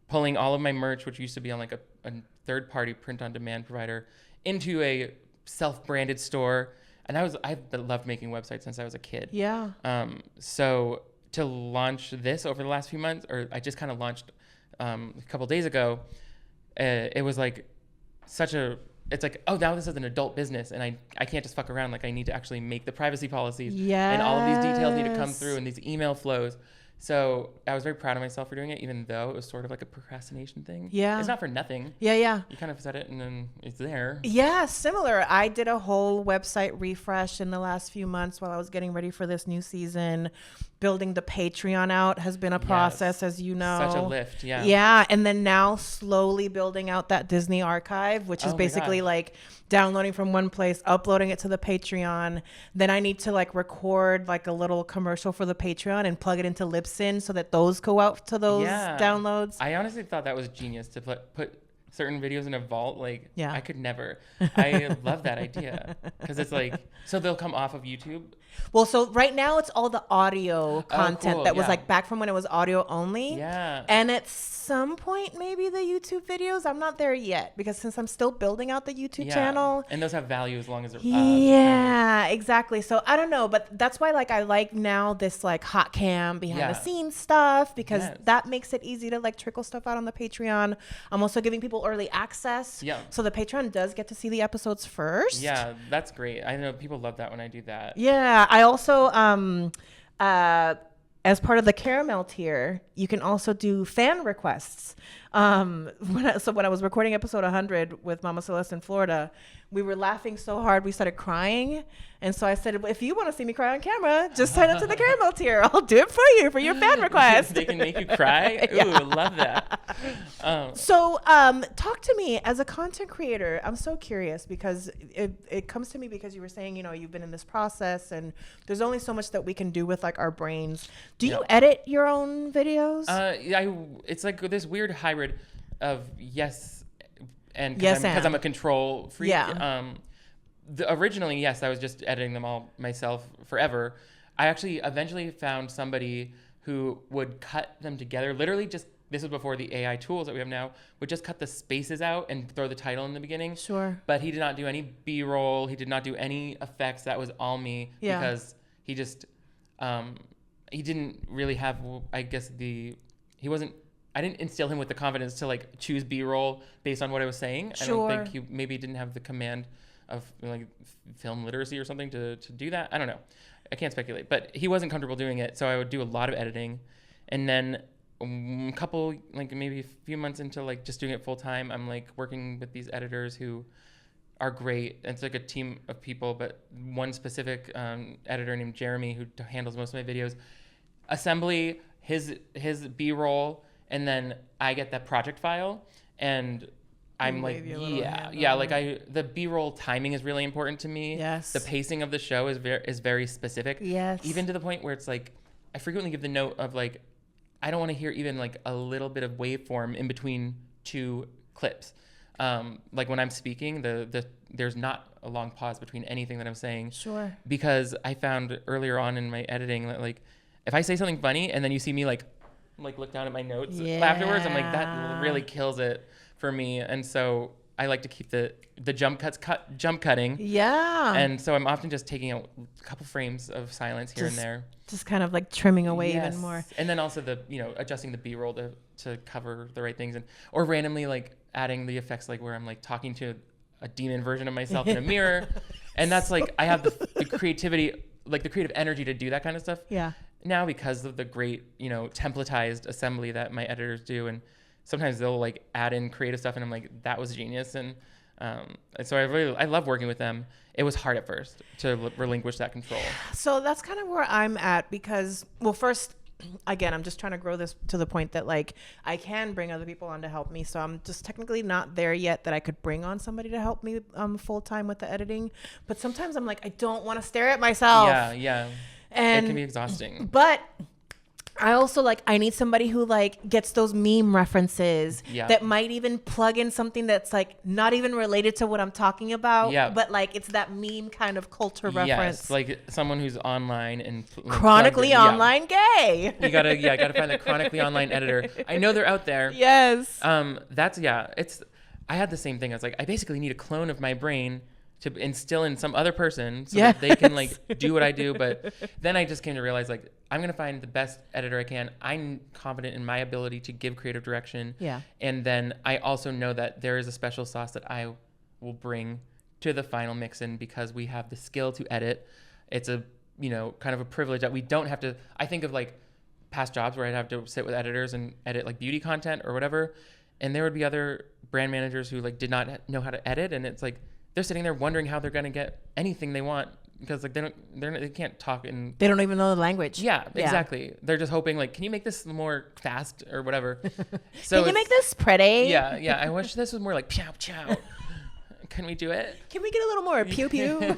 pulling all of my merch, which used to be on like a third-party print-on-demand provider, into a self-branded store. And I've loved making websites since I was a kid. Yeah. So to launch this over the last few months, or I just kind of launched a couple days ago, it was like it's like, oh, now this is an adult business and I can't just fuck around. Like I need to actually make the privacy policies. And all of these details need to come through and these email flows. So I was very proud of myself for doing it, even though it was sort of like a procrastination thing. Yeah. It's not for nothing. Yeah. You kind of said it and then it's there. Yeah, similar. I did a whole website refresh in the last few months while I was getting ready for this new season. Building the Patreon out has been a process, as you know. Such a lift, yeah. Yeah, and then now slowly building out that Disney archive, which is basically like downloading from one place, uploading it to the Patreon. Then I need to like record like a little commercial for the Patreon and plug it into Libsyn so that those go out to those downloads. I honestly thought that was genius to put certain videos in a vault. Like, Yeah. I could never. I love that idea because it's like, so they'll come off of YouTube. Well, so right now it's all the audio content cool, that was yeah. like back from when it was audio only. Yeah. And at some point, maybe the YouTube videos. I'm not there yet because since I'm still building out the YouTube channel. And those have value as long as they're Yeah, exactly. So I don't know, but that's why like I like now this like hot cam behind the scenes stuff because that makes it easy to like trickle stuff out on the Patreon. I'm also giving people early access. Yeah. So the Patreon does get to see the episodes first. Yeah, that's great. I know people love that when I do that. Yeah, I also as part of the caramel tier, you can also do fan requests. When I was recording episode 100 with Mama Celeste in Florida, we were laughing so hard we started crying. And so I said, if you want to see me cry on camera, just sign up to the caramel tier. I'll do it for your fan request. They can make you cry? Ooh, Yeah. love that. So talk to me as a content creator. I'm so curious because it comes to me because you were saying, you've been in this process and there's only so much that we can do with like our brains. Do you edit your own videos? It's like this weird hybrid of yes and Yes, because and. I'm a control freak. Yeah. Originally, yes, I was just editing them all myself forever. I actually eventually found somebody who would cut them together. Literally just, this was before the AI tools that we have now, would just cut the spaces out and throw the title in the beginning. Sure. But he did not do any B-roll. He did not do any effects. That was all me. Yeah. Because he just, he didn't really have, I guess I didn't instill him with the confidence to like choose B-roll based on what I was saying. Sure. I don't think he maybe didn't have the command of like film literacy or something to do that. I don't know. I can't speculate, but he wasn't comfortable doing it. So I would do a lot of editing. And then a couple, like maybe a few months into like just doing it full time, I'm like working with these editors who are great. It's like a team of people, but one specific editor named Jeremy who handles most of my videos. Assembly, his B-roll, and then I get that project file and I'm like, the B-roll timing is really important to me. Yes. The pacing of the show is very specific. Yes. Even to the point where it's like, I frequently give the note of like, I don't want to hear even like a little bit of waveform in between two clips. Like when I'm speaking, there's not a long pause between anything that I'm saying. Sure. Because I found earlier on in my editing that like, if I say something funny and then you see me like look down at my notes afterwards, I'm like, that really kills it for me. And so I like to keep the jump cutting. Yeah. And so I'm often just taking out a couple frames of silence here and there. Just kind of like trimming away even more. And then also adjusting the B-roll to cover the right things, or randomly like adding the effects like where I'm like talking to a demon version of myself in a mirror. And that's like, I have the creativity, like the creative energy to do that kind of stuff. Yeah. Now because of the great, templatized assembly that my editors do. And sometimes they'll like add in creative stuff and I'm like, that was genius. And so I love working with them. It was hard at first to relinquish that control. So that's kind of where I'm at because, well, first, again, I'm just trying to grow this to the point that like I can bring other people on to help me. So I'm just technically not there yet that I could bring on somebody to help me full time with the editing. But sometimes I'm like, I don't want to stare at myself. Yeah. And it can be exhausting. But I also I need somebody who like gets those meme references that might even plug in something that's like not even related to what I'm talking about. Yeah. But like it's that meme kind of culture reference. Yes, like someone who's online and chronically online gay. You gotta find the chronically online editor. I know they're out there. Yes. I had the same thing. I was like, I basically need a clone of my brain to instill in some other person so that they can like do what I do. But then I just came to realize like I'm gonna find the best editor I can. I'm confident in my ability to give creative direction. Yeah. And then I also know that there is a special sauce that I will bring to the final mix in because we have the skill to edit. It's a kind of a privilege that we don't have to. I think of like past jobs where I'd have to sit with editors and edit like beauty content or whatever, and there would be other brand managers who like did not know how to edit, and it's like they're sitting there wondering how they're going to get anything they want because like they can't talk and they don't even know the language. Yeah, exactly. They're just hoping like, can you make this more fast or whatever? So can you make this pretty? Yeah. I wish this was more like chow chow. Can we do it? Can we get a little more pew pew?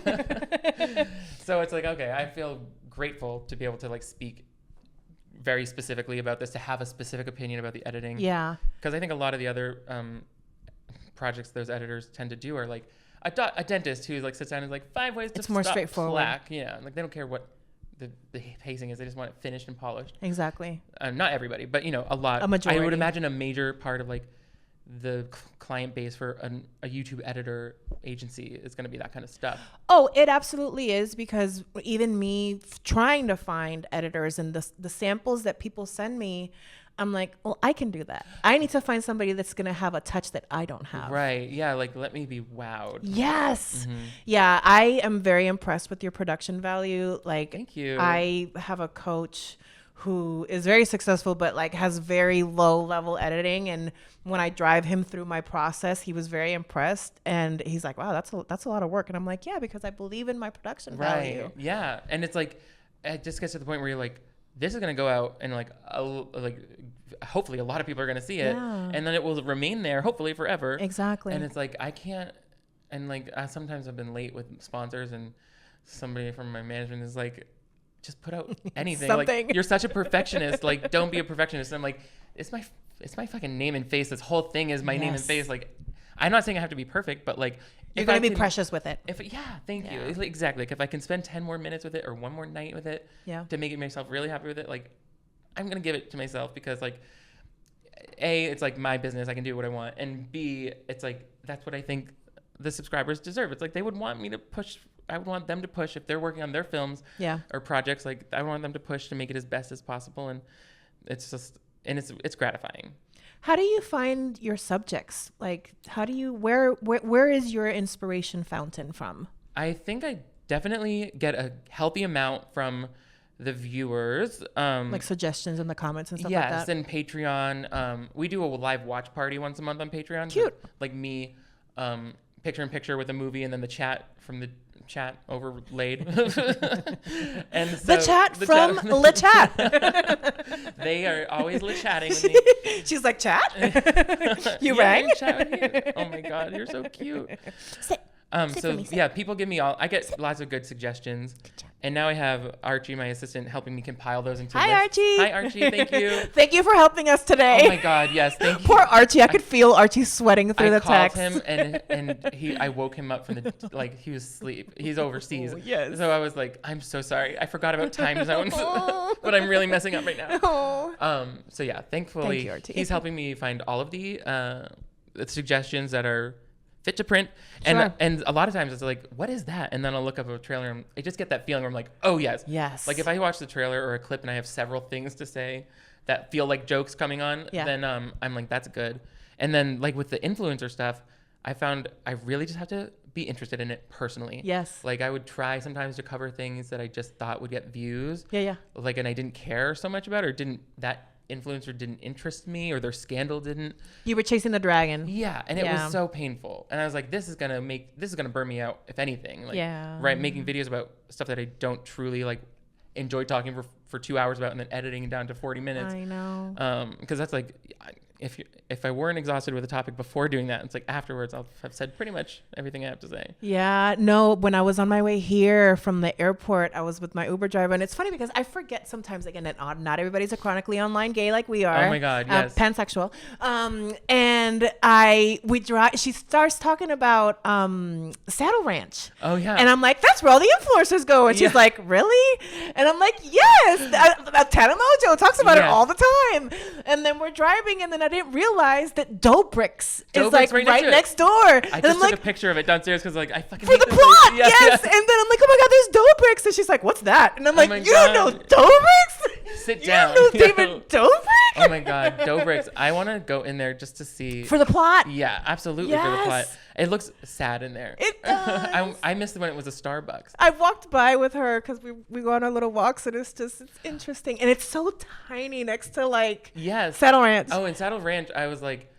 So it's like, okay, I feel grateful to be able to like speak very specifically about this, to have a specific opinion about the editing. Yeah. Because I think a lot of the other projects those editors tend to do are like a dentist who like sits down and is like 5 ways to it's more stop straightforward. Plaque. Yeah, like they don't care what the pacing is. They just want it finished and polished. Exactly. Not everybody, but a lot. A majority. I would imagine a major part of like the client base for a YouTube editor agency is going to be that kind of stuff. Oh, it absolutely is, because even me trying to find editors and the samples that people send me, I'm like, well, I can do that. I need to find somebody that's going to have a touch that I don't have. Right. Yeah. Like, let me be wowed. Yes. Mm-hmm. Yeah. I am very impressed with your production value. Like, thank you. I have a coach who is very successful, but like has very low level editing. And when I drive him through my process, he was very impressed. And he's like, wow, that's a lot of work. And I'm like, yeah, because I believe in my production value. Yeah. And it's like, it just gets to the point where you're like, this is going to go out and like hopefully a lot of people are going to see it. Yeah. And then it will remain there, hopefully forever. Exactly. And it's like, I can't, and like, sometimes I've been late with sponsors and somebody from my management is like, just put out anything. Like, you're such a perfectionist. Like, don't be a perfectionist. And I'm like, it's my fucking name and face. This whole thing is my name and face. Like, I'm not saying I have to be perfect, but like, you're going to be precious with it. Thank you. Exactly. Like, if I can spend 10 more minutes with it or one more night with it to make myself really happy with it, like, I'm going to give it to myself because like, A, it's like my business. I can do what I want. And B, it's like, that's what I think the subscribers deserve. It's like, they would want me to push. I would want them to push if they're working on their films or projects. Like, I want them to push to make it as best as possible. And it's just, and it's gratifying. How do you find your subjects? Like, how do you, where is your inspiration fountain from? I think I definitely get a healthy amount from the viewers. Like suggestions in the comments and stuff like that? Yes, and Patreon. We do a live watch party once a month on Patreon. Cute. Like me, picture in picture with a movie and then the chat from the chat overlaid. And so the chat from Le Chat. They are always Le chatting with me. She's like, chat? You rang? Chat with you. Oh my God, you're so cute. Sit So for me, sit. yeah, people give me I get lots of good suggestions. And now I have Archie, my assistant, helping me compile those into Hi, lists. Archie. Hi, Archie. Thank you. Thank you for helping us today. Oh my God, yes. Thank you. Poor Archie. I could feel Archie sweating through the text. I called him and I woke him up from the, like, he was asleep. He's overseas. Yes. So I was like, I'm so sorry. I forgot about time zones, but I'm really messing up right now. So yeah, thankfully, Thank you, Archie. he's helping me find all of the suggestions that are fit to print. And a lot of times it's like, what is that? And then I'll look up a trailer and I just get that feeling where I'm like, oh yes. Yes. Like if I watch the trailer or a clip and I have several things to say that feel like jokes coming on, then I'm like, that's good. And then like with the influencer stuff, I found I really just have to be interested in it personally. Yes. Like I would try sometimes to cover things that I just thought would get views. Yeah. Like, and I didn't care so much about, or that influencer didn't interest me, or their scandal didn't. You were chasing the dragon. Yeah, and it was so painful. And I was like, this is gonna burn me out, if anything. Like, right, making videos about stuff that I don't truly like enjoy talking for 2 hours about, and then editing it down to 40 minutes. I know. Because that's like, if I weren't exhausted with a topic before doing that, it's like afterwards I'll have said pretty much everything I have to say. Yeah, no, when I was on my way here from the airport, I was with my Uber driver, and it's funny because I forget sometimes, again, that not everybody's a chronically online gay like we are. Oh my God, yes. Pansexual. And we drive, she starts talking about Saddle Ranch. Oh yeah. And I'm like, that's where all the influencers go. And she's like, really? And I'm like, yes. Tana Mojo talks about it all the time. And then we're driving, and then I didn't realize that Dobrik's is like right next door. I just took a picture of it downstairs because like I fucking for hate the this plot, place. yes. And then I'm like, oh my God, there's Dobrik's, and she's like, what's that? And I'm like, you don't know Dobrik's? Sit down. You don't know David Dobrik? Oh my God, Dobrik's. I want to go in there just to see for the plot. Yeah, absolutely for the plot. It looks sad in there. It does. I missed it when it was a Starbucks. I walked by with her because we go on our little walks, and it's interesting, and it's so tiny next to like Saddle Ranch. Oh, and Saddle Ranch, I was like,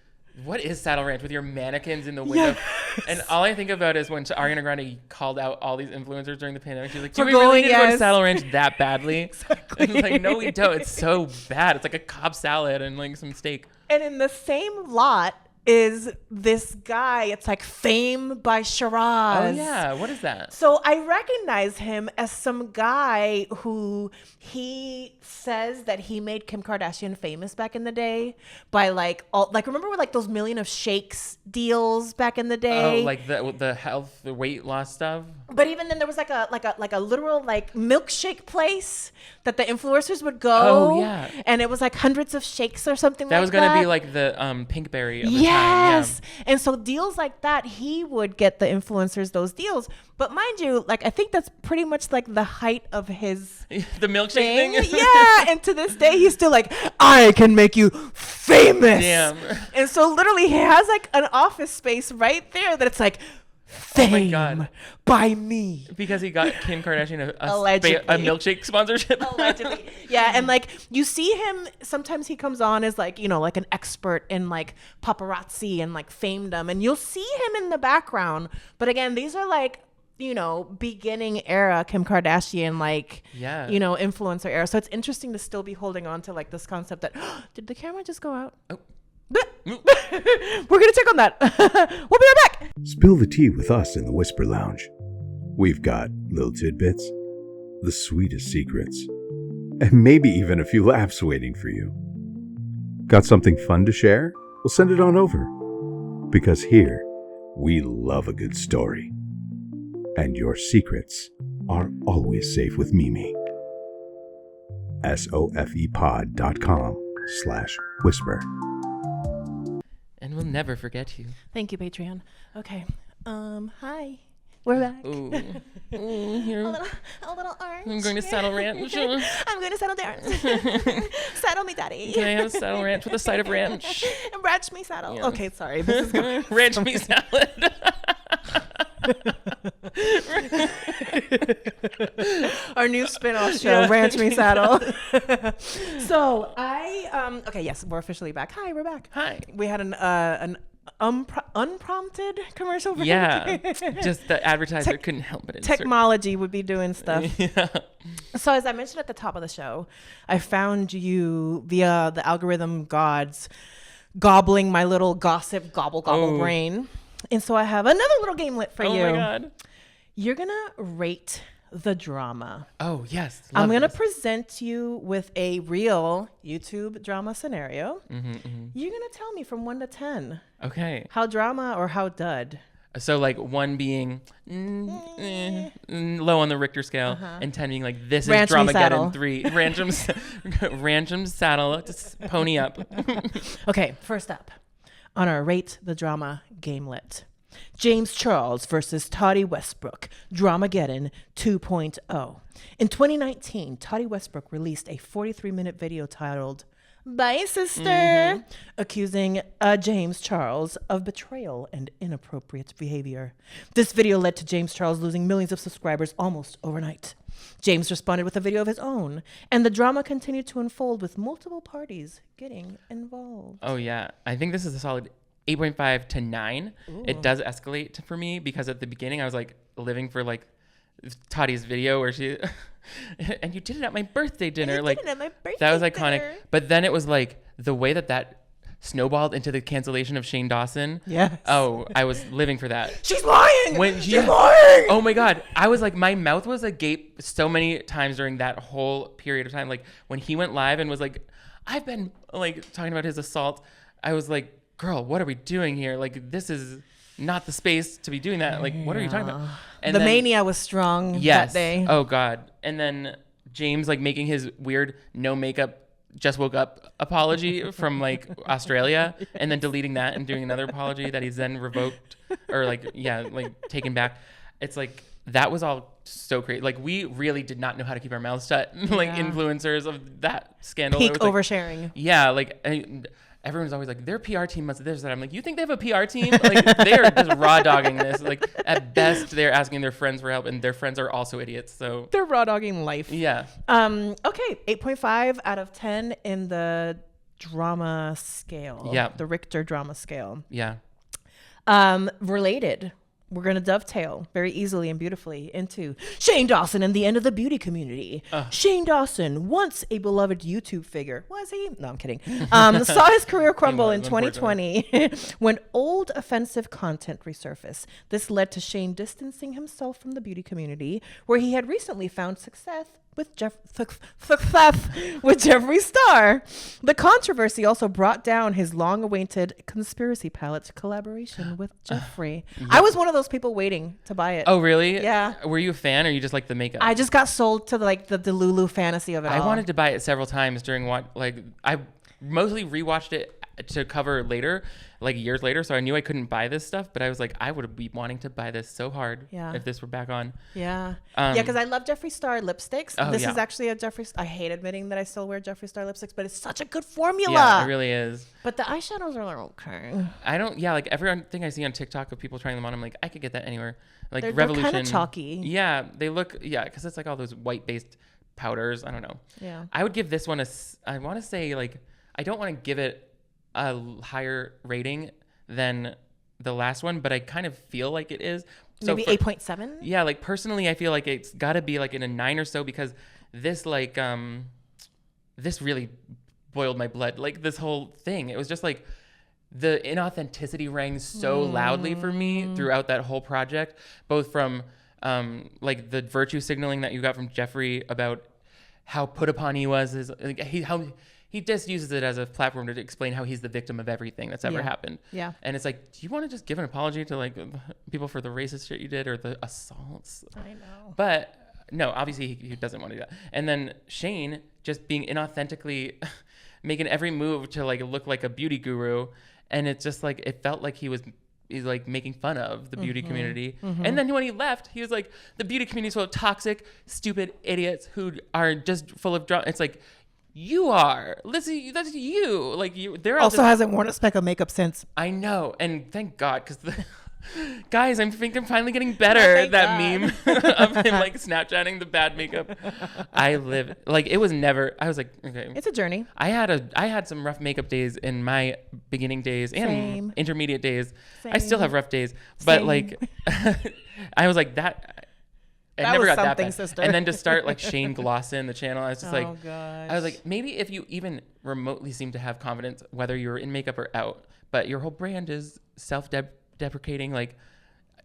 what is Saddle Ranch with your mannequins in the window? Yes. And all I think about is when Ariana Grande called out all these influencers during the pandemic. She's like, do we really need to go to Saddle Ranch that badly? Exactly. And like, no, we don't. It's so bad. It's like a Cobb salad and like some steak. And in the same lot is this guy. It's like Fame by Shiraz. Oh yeah, what is that? So I recognize him as some guy who he says that he made Kim Kardashian famous back in the day by like remember like those Million of Shakes deals back in the day? Oh, like the health, the weight loss stuff. But even then, there was like a literal like milkshake place that the influencers would go. Oh yeah, and it was like hundreds of shakes or something. That like was gonna be like the Pinkberry. Of the yes, time. Yeah. And so deals like that, he would get the influencers those deals. But mind you, like I think that's pretty much like the height of his the milkshake thing. Yeah, and to this day, he's still like, I can make you famous. Damn. And so literally, he has like an office space right there that it's like, fame God. by me. Because he got Kim Kardashian a Allegedly. milkshake sponsorship. Allegedly. Yeah, and like you see him, sometimes he comes on as like, like an expert in like paparazzi and like famedom, and you'll see him in the background. But again, these are like, beginning era Kim Kardashian, like, influencer era. So it's interesting to still be holding on to like this concept that, did the camera just go out? Oh. We're going to check on that. We'll be right back. Spill the tea with us in the Whisper Lounge. We've got little tidbits, the sweetest secrets, and maybe even a few laughs waiting for you. Got something fun to share? Well, send it on over. Because here, we love a good story. And your secrets are always safe with Mimi. SOFEpod.com/whisper. And we'll never forget you. Thank you, Patreon. Okay. Hi. We're back. Ooh. Here. A little orange. I'm going to Saddle Ranch. I'm going to Saddle Ranch. Saddle me, daddy. Can I have a Saddle Ranch with a side of ranch? Ranch me saddle. Yeah. Okay, sorry. This is going Ranch me salad. our new spin-off show, Ranch Me Saddle. So okay, yes, we're officially back. Hi, we're back. Hi. We had an unprompted commercial break. Yeah. Just the advertiser couldn't help but insert. Technology would be doing stuff. Yeah. So as I mentioned at the top of the show, I found you via the algorithm gods gobbling my little gossip gobble brain. And so I have another little gamelet for you. Oh my God. You're going to rate the drama. Oh, yes. I'm going to this. present you with a real YouTube drama scenario. Mm-hmm. You're going to tell me from 1 to 10 Okay. how drama or how dud. So like 1 being low on the Richter scale, and 10 being like, this is Ranch me saddle. Dramageddon 3. Ranchum saddle, just pony up. Okay, first up on our Rate the Drama gamelet. James Charles versus Toddy Westbrook, Dramageddon 2.0. In 2019, Toddy Westbrook released a 43-minute video titled Bye Sister, accusing James Charles of betrayal and inappropriate behavior. This video led to James Charles losing millions of subscribers almost overnight. James responded with a video of his own, and the drama continued to unfold with multiple parties getting involved. Oh, yeah. I think this is a solid 8.5 to 9. Ooh. It does escalate for me because at the beginning I was like living for like Toddy's video where she and you did it at my birthday dinner. Like that was iconic. Dinner. But then it was like the way that snowballed into the cancellation of Shane Dawson. Yes. Oh, I was living for that. She's lying. She's lying. Oh my God. I was like, my mouth was agape so many times during that whole period of time. Like when he went live and was like, I've been like talking about his assault. I was like, girl, what are we doing here? Like, this is not the space to be doing that. Like, what are you talking about? And the mania was strong that day. Oh, God. And then James, like, making his weird no makeup, just woke up apology from, like, Australia, and then deleting that and doing another apology that he's then revoked or, like, taken back. It's like, that was all so crazy. Like, we really did not know how to keep our mouths shut, like, influencers of that scandal. Peak was, like, oversharing. Yeah, like... everyone's always like, their PR team must have this. And I'm like, you think they have a PR team? Like, they are just raw dogging this. Like, at best, they're asking their friends for help, and their friends are also idiots. So they're raw dogging life. Yeah. Okay, 8.5 out of 10 in the drama scale. Yeah. The Richter drama scale. Yeah. Related. We're going to dovetail very easily and beautifully into Shane Dawson and the end of the beauty community. Shane Dawson, once a beloved YouTube figure. Was he? No, I'm kidding. Saw his career crumble in 2020 when old offensive content resurfaced. This led to Shane distancing himself from the beauty community, where he had recently found success with Jeffree Star. The controversy also brought down his long-awaited Conspiracy Palette collaboration with Jeffree. Yeah. I was one of those people waiting to buy it. Oh, really? Yeah. Were you a fan, or you just like the makeup? I just got sold to like the Delulu fantasy of it all. I wanted to buy it several times during what, like, I mostly rewatched it to cover later, like years later. So I knew I couldn't buy this stuff, but I was like, I would be wanting to buy this so hard if this were back on. Yeah. Because I love Jeffree Star lipsticks. Oh, this yeah. is actually a I hate admitting that I still wear Jeffree Star lipsticks, but it's such a good formula. Yeah, it really is. But the eyeshadows are like, okay. I don't, like everything I see on TikTok of people trying them on, I'm like, I could get that anywhere. Like They're Revolution. kind of chalky. Yeah, they look, because it's like all those white-based powders. I don't know. Yeah. I would give this one I want to say, like, I don't want to give it a higher rating than the last one, but I kind of feel like it is. So Maybe 8.7? Yeah, like personally, I feel like it's got to be like in a 9 or so, because this this really boiled my blood. Like this whole thing, it was just like the inauthenticity rang so loudly for me throughout that whole project, both from like the virtue signaling that you got from Jeffree about how put upon he was, like how he just uses it as a platform to explain how he's the victim of everything that's ever happened. Yeah. And it's like, do you want to just give an apology to like people for the racist shit you did or the assaults? I know. But no, obviously he doesn't want to do that. And then Shane just being inauthentically making every move to like look like a beauty guru. And it's just like, it felt like he's like making fun of the beauty community. And then when he left, he was like, the beauty community is full of toxic, stupid idiots who are just full of drama. It's like, you are. Listen, that's you. Like they're also hasn't worn a speck of makeup since. I know, and thank God, because guys, I think I'm finally getting better. Meme of him like Snapchatting the bad makeup. I was like, okay, it's a journey. I had some rough makeup days in my beginning days and intermediate days. I still have rough days, but like, I was like that. I never got that bad. Sister. And then to start like Shane Glossin the channel, I was just I was like, maybe if you even remotely seem to have confidence, whether you're in makeup or out, but your whole brand is self-deprecating, like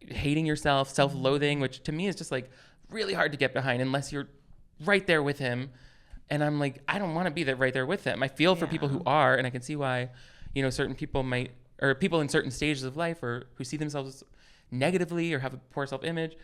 hating yourself, self-loathing, which to me is just like really hard to get behind unless you're right there with him. And I'm like, I don't want to be right there with him. I feel for people who are, and I can see why, certain people might, or people in certain stages of life or who see themselves negatively or have a poor self-image,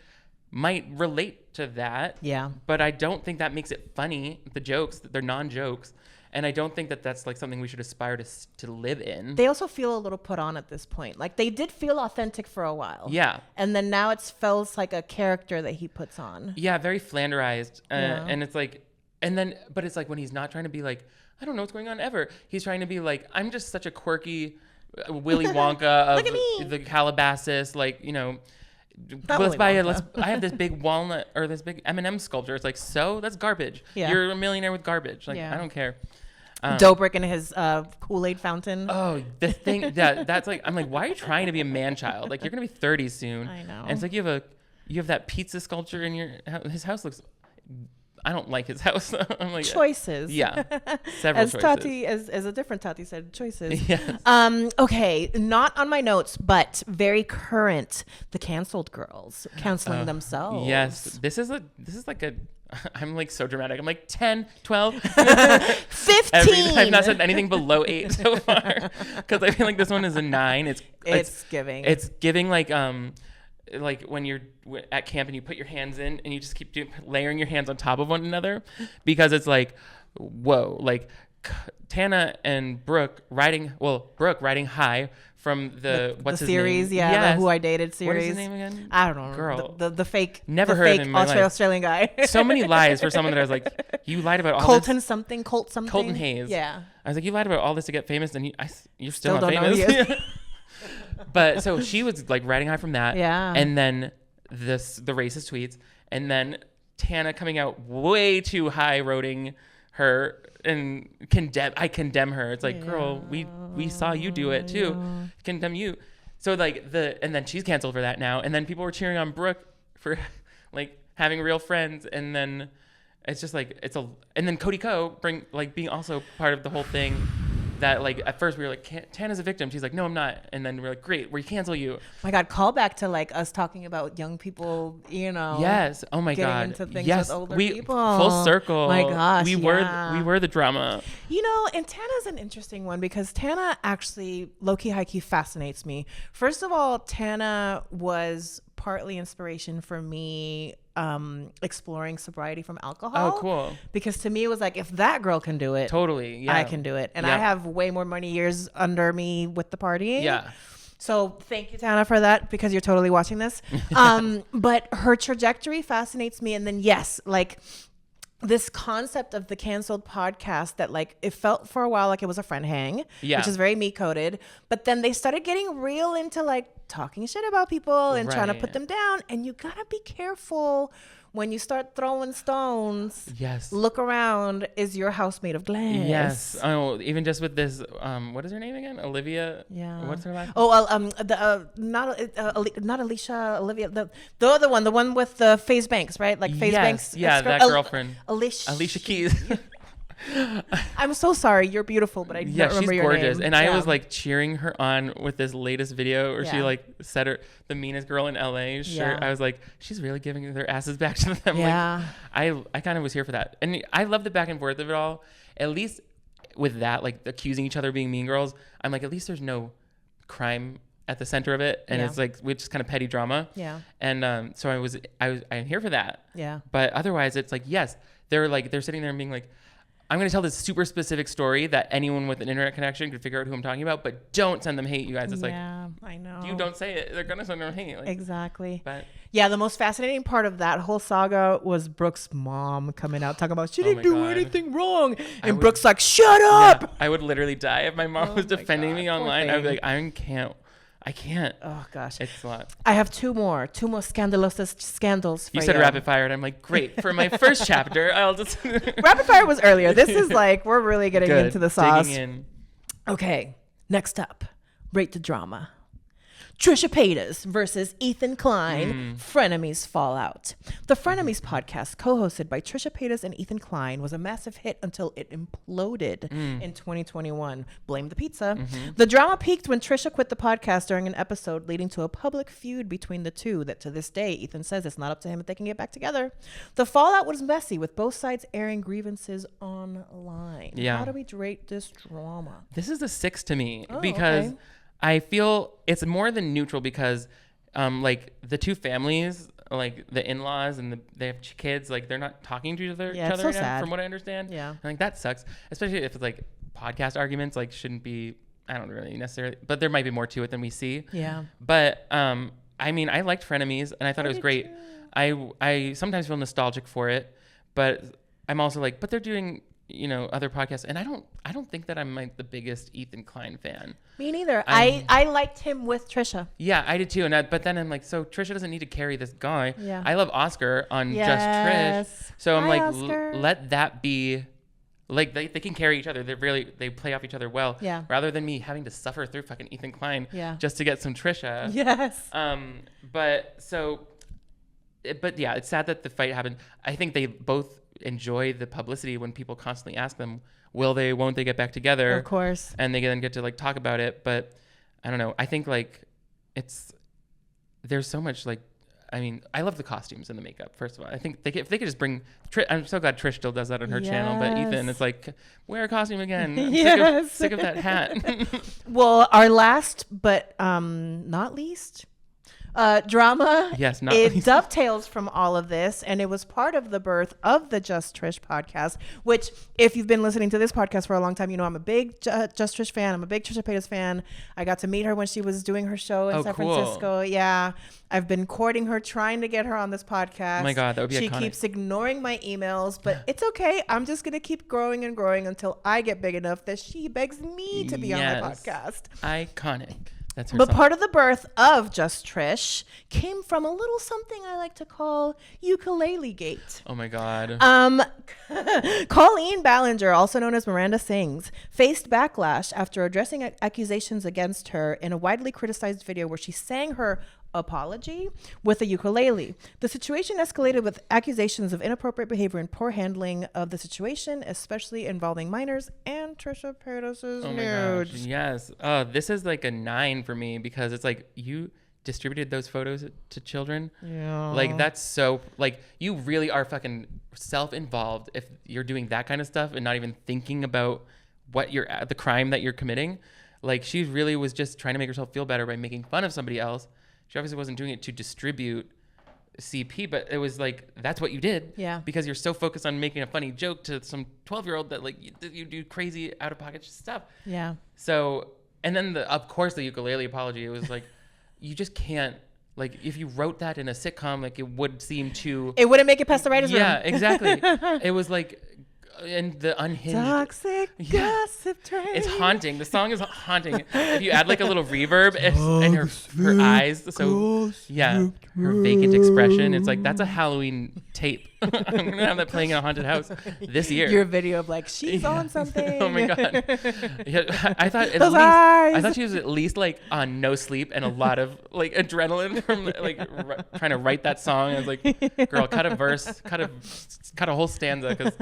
might relate to that. Yeah. But I don't think that makes it funny. The jokes, they're non-jokes. And I don't think that that's like something we should aspire to live in. They also feel a little put on at this point. Like they did feel authentic for a while. Yeah. And then now it feels like a character that he puts on. Yeah, very flanderized. And it's like, but it's like when he's not trying to be like, I don't know what's going on ever. He's trying to be like, I'm just such a quirky Willy Wonka of the Calabasas, like, I have this big walnut or this big M&M sculpture. It's like, so that's garbage. Yeah. You're a millionaire with garbage. Like, I don't care. Dobrik and his Kool-Aid fountain. Oh, the thing that's like, I'm like, why are you trying to be a man child? Like, you're gonna be 30 soon. I know. And it's like you have that pizza sculpture in his house looks. I don't like his house. I'm like choices. Yeah, several as choices. Tati, as a different Tati said, choices. Yes. Okay, not on my notes, but very current. The canceled girls canceling themselves. Yes, this is like a. I'm like so dramatic. I'm like 10, 12, 15. I've not said anything below 8 so far because I feel like this one is a 9. It's giving like when you're at camp and you put your hands in and you just keep layering your hands on top of one another because it's like, whoa, like Tana and Brooke riding high from the series, name? Yeah, yes. the Who I Dated series. What is his name again? I don't know. Girl. The fake. Never the heard fake of him in my life. Australian guy. So many lies for someone that I was like, you lied about all Colton this. Colton Hayes. Yeah. I was like, you lied about all this to get famous and you're still not famous. But so she was like riding high from that. Yeah. And then the racist tweets, and then Tana coming out way too high roading her and I condemn her. It's like, girl, we saw you do it too. Condemn you. So like and then she's canceled for that now. And then people were cheering on Brooke for like having real friends. And then it's just like and then Cody Ko being also part of the whole thing. That like at first we were like, Tana's a victim. She's like, no, I'm not. And then we're like, great, we cancel you. My God, call back to like us talking about young people, Yes. Oh my God. Into things yes. with older people. Full circle. My gosh. We were the drama. And Tana's an interesting one because Tana actually low-key, high-key fascinates me. First of all, Tana was partly inspiration for me exploring sobriety from alcohol. Oh, cool. Because to me, it was like, if that girl can do it, Totally. Yeah. I can do it. And Yeah. I have way more money years under me with the partying. Yeah. So thank you, Tana, for that, because you're totally watching this. But her trajectory fascinates me. And then, yes, like this concept of the canceled podcast that like it felt for a while like it was a friend hang, which is very me coded. But then they started getting real into like talking shit about people and trying to put them down. And you gotta be careful when you start throwing stones. Yes. Look around. Is your house made of glass? Yes. Oh, even just with this, what is her name again? Olivia? Yeah. What's her last? Oh, not Alicia, Olivia, the other one, the one with the FaZe Banks, right? Like FaZe Banks. Yeah, that girlfriend. Alicia Keys. I'm so sorry. You're beautiful, but I don't remember she's your gorgeous. name. And I was like cheering her on with this latest video where she Yeah. like said her the meanest girl in LA shirt. Yeah. I was like, she's really giving their asses back to them. Yeah. Like, I kind of was here for that. And I love the back and forth of it all. At least with that, like accusing each other of being mean girls, I'm like, at least there's no crime at the center of it. And Yeah. it's like, which is kind of petty drama. Yeah. And so I'm here for that. Yeah. But otherwise it's like, yes, they're sitting there and being like, I'm going to tell this super specific story that anyone with an internet connection could figure out who I'm talking about, but don't send them hate, you guys. It's yeah, I know. you don't say it. They're going to send them hate. Like, Exactly. But Yeah, the most fascinating part of that whole saga was Brooke's mom coming out talking about she Oh didn't my do God. anything wrong. And would- Brooke's like, shut up. yeah, I would literally die if my mom was my defending God, me poor online. I'd be thing. like, I can't. Oh, gosh. It's a lot. I have two more scandalous scandals for You said rapid fire, and I'm like, great. For my first chapter, I'll just Rapid fire was earlier. This is like, we're really getting Good. into the sauce. Digging in. Okay, next up, rate the drama. Trisha Paytas versus Ethan Klein, Frenemies Fallout. The Frenemies podcast, co-hosted by Trisha Paytas and Ethan Klein, was a massive hit until it imploded in 2021. Blame the pizza. The drama peaked when Trisha quit the podcast during an episode, leading to a public feud between the two that to this day, Ethan says it's not up to him if they can get back together. The fallout was messy, with both sides airing grievances online. Yeah. How do we rate this drama? This is a 6 to me Oh, because okay. I feel it's more than neutral because like the two families, like the in-laws and they have kids, like they're not talking to each other, Yeah, it's so right now, sad. from what I understand. Yeah. And like that sucks, especially if it's like podcast arguments, like shouldn't be, I don't really necessarily, but there might be more to it than we see. Yeah. But I mean, I liked Frenemies and I thought it was great. I sometimes feel nostalgic for it, but I'm also like, but they're doing, you know, other podcasts, and I don't think that I'm like the biggest Ethan Klein fan. Me neither. I liked him with Trisha. Yeah, I did too. But then I'm like, so Trisha doesn't need to carry this guy. Yeah. I love Oscar on Yes. Just Trish. So I'm Hi, like, Oscar. let that be. Like they can carry each other. They play off each other well. Yeah. Rather than me having to suffer through fucking Ethan Klein. Yeah. Just to get some Trisha. Yes. But yeah, it's sad that the fight happened. I think they both enjoy the publicity when people constantly ask them, will they, won't they get back together? Of course. And they then get to like talk about it. But I don't know. I think like there's so much like, I mean, I love the costumes and the makeup, first of all. I think if they could just bring, I'm so glad Trish still does that on her channel. But Ethan, it's like, wear a costume again. I'm Yes. sick of that hat. Well, our last but not least drama. Yes, not it least. dovetails from all of this, and it was part of the birth of the Just Trish podcast, which if you've been listening to this podcast for a long time, you know I'm a big Just Trish fan. I'm a big Trisha Paytas fan. I got to meet her when she was doing her show in San cool. Francisco. Yeah. I've been courting her, trying to get her on this podcast. Oh my God, that would be She iconic. keeps ignoring my emails, but it's okay. I'm just going to keep growing and growing until I get big enough that she begs me to be on my Yes. podcast. Iconic. That's her But song. part of the birth of Just Trish came from a little something I like to call ukulele gate. Oh my God. Colleen Ballinger, also known as Miranda Sings, faced backlash after addressing accusations against her in a widely criticized video where she sang her apology with a ukulele. The situation escalated with accusations of inappropriate behavior and poor handling of the situation, especially involving minors and Trisha Paytas' Oh my gosh. nudes. Yes. This is like a 9 for me because it's like you distributed those photos to children. Yeah. Like that's so like you really are fucking self-involved if you're doing that kind of stuff and not even thinking about what the crime that you're committing. Like she really was just trying to make herself feel better by making fun of somebody else. she obviously wasn't doing it to distribute CP, but it was like, that's what you did. Yeah. Because you're so focused on making a funny joke to some 12-year-old that like you do crazy out of pocket stuff. Yeah. So, and then of course the ukulele apology, it was like, you just can't, like, if you wrote that in a sitcom, like, it would seem too... It wouldn't make it past the writer's room. Yeah, exactly. It was like, and the unhinged... Toxic gossip train. It's haunting. The song is haunting. If you add, like, a little reverb and her eyes, so, yeah, her vacant expression, it's like, that's a Halloween tape. I'm going to have that playing in a haunted house this year. Your video of, like, she's on something. Oh my God. Yeah, I thought she was at least like on no sleep and a lot of like adrenaline from like trying to write that song. I was like, girl, cut a verse, cut a whole stanza because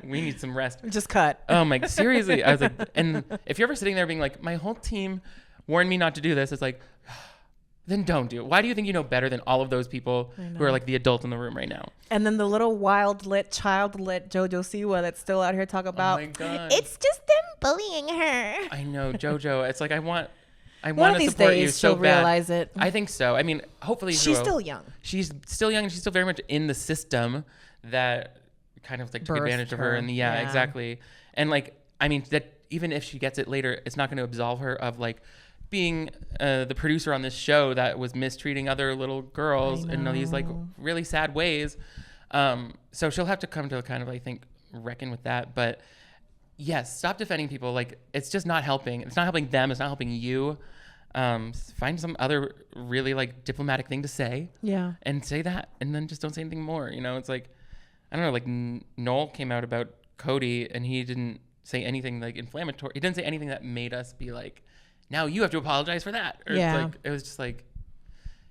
we need some rest. Just cut. Oh my, seriously. I was like, and if you're ever sitting there being like, my whole team warned me not to do this, it's like, then don't do it. Why do you think you know better than all of those people who are like the adult in the room right now? And then the little child lit JoJo Siwa that's still out here talking about, oh my God. It's just them bullying her. I know, JoJo. It's like, I want One of to these support days you so she'll bad. realize it. I think so. I mean, hopefully She's still young. She's still young and she's still very much in the system that kind of like took Birthed advantage of her. her. And yeah, Yeah. exactly. And like, I mean, that even if she gets it later, it's not going to absolve her of like being the producer on this show that was mistreating other little girls in all these like really sad ways. So she'll have to come to kind of, I think, reckon with that. But yes, stop defending people. Like, it's just not helping. It's not helping them. It's not helping you. Find some other really like diplomatic thing to say. Yeah. And say that, and then just don't say anything more. You know, it's like, I don't know, like Noel came out about Cody and he didn't say anything like inflammatory. He didn't say anything that made us be like, now you have to apologize for that. Or Yeah. it's like, it was just like,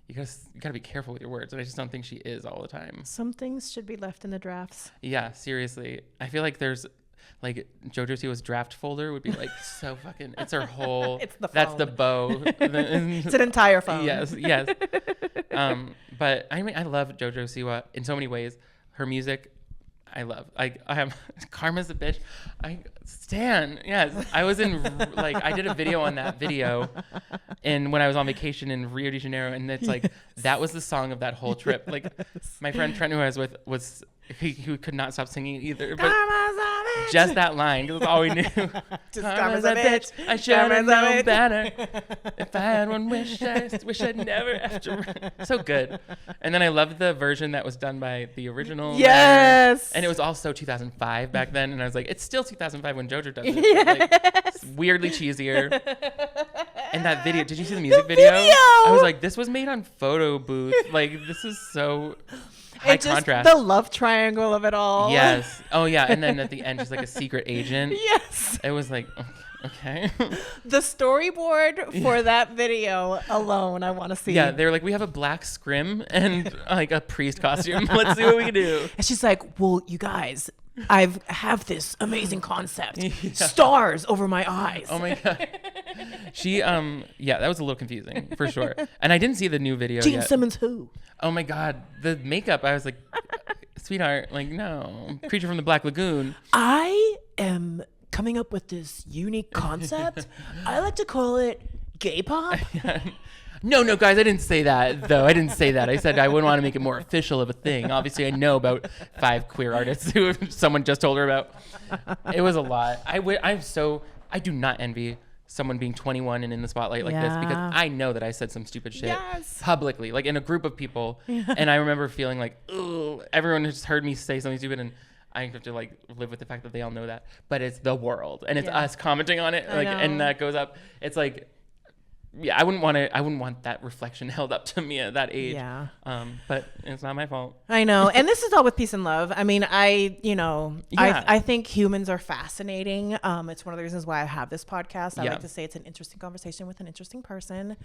you gotta be careful with your words. And I just don't think she is all the time. Some things should be left in the drafts. Yeah, seriously. I feel like there's like JoJo Siwa's draft folder would be like so fucking, it's her whole, It's the that's phone. the bow. It's an entire phone. Yes. But I mean, I love JoJo Siwa in so many ways. Her music, I love. I have Karma's a bitch. Stan. Yes, I was in like I did a video on that video, and when I was on vacation in Rio de Janeiro, and it's like that was the song of that whole trip. Like my friend Trent, who I was with, was he could not stop singing it either. But just that line, because that's all we knew. Just Karma's a bitch. I should have known better. If I had one wish, I wish I'd never after. So good. And then I loved the version that was done by the original. Yes. And it was also 2005 back then, and I was like, it's still 2005 when JoJo does it. Yes. Like, it's weirdly cheesier. And that video, did you see the music video? I was like, this was made on photo booth. Like, this is so high contrast. The love triangle of it all. Yes. Oh yeah. And then at the end, she's like a secret agent. Yes. It was like, okay. The storyboard for that video alone, I want to see. Yeah, they were like, we have a black scrim and like a priest costume. Let's see what we can do. And she's like, well, you guys, I have this amazing concept. Stars over my eyes. Oh my God. She, yeah, that was a little confusing for sure. And I didn't see the new video Gene yet. Simmons who? Oh my God. The makeup, I was like, sweetheart, like, no. Creature from the Black Lagoon. I am coming up with this unique concept. I like to call it gay pop. No, guys, I didn't say that, though. I didn't say that. I said I wouldn't want to make it more official of a thing. Obviously, I know about 5 queer artists who someone just told her about. It was a lot. I do not envy someone being 21 and in the spotlight like this, because I know that I said some stupid shit publicly, like in a group of people. And I remember feeling like, ugh, everyone just heard me say something stupid, and I have to like live with the fact that they all know that. But it's the world, and it's us commenting on it, like, and that goes up. It's like, yeah, I wouldn't want that reflection held up to me at that age. Yeah. But it's not my fault. I know. And this is all with peace and love. I mean, I think humans are fascinating. It's one of the reasons why I have this podcast. I like to say it's an interesting conversation with an interesting person.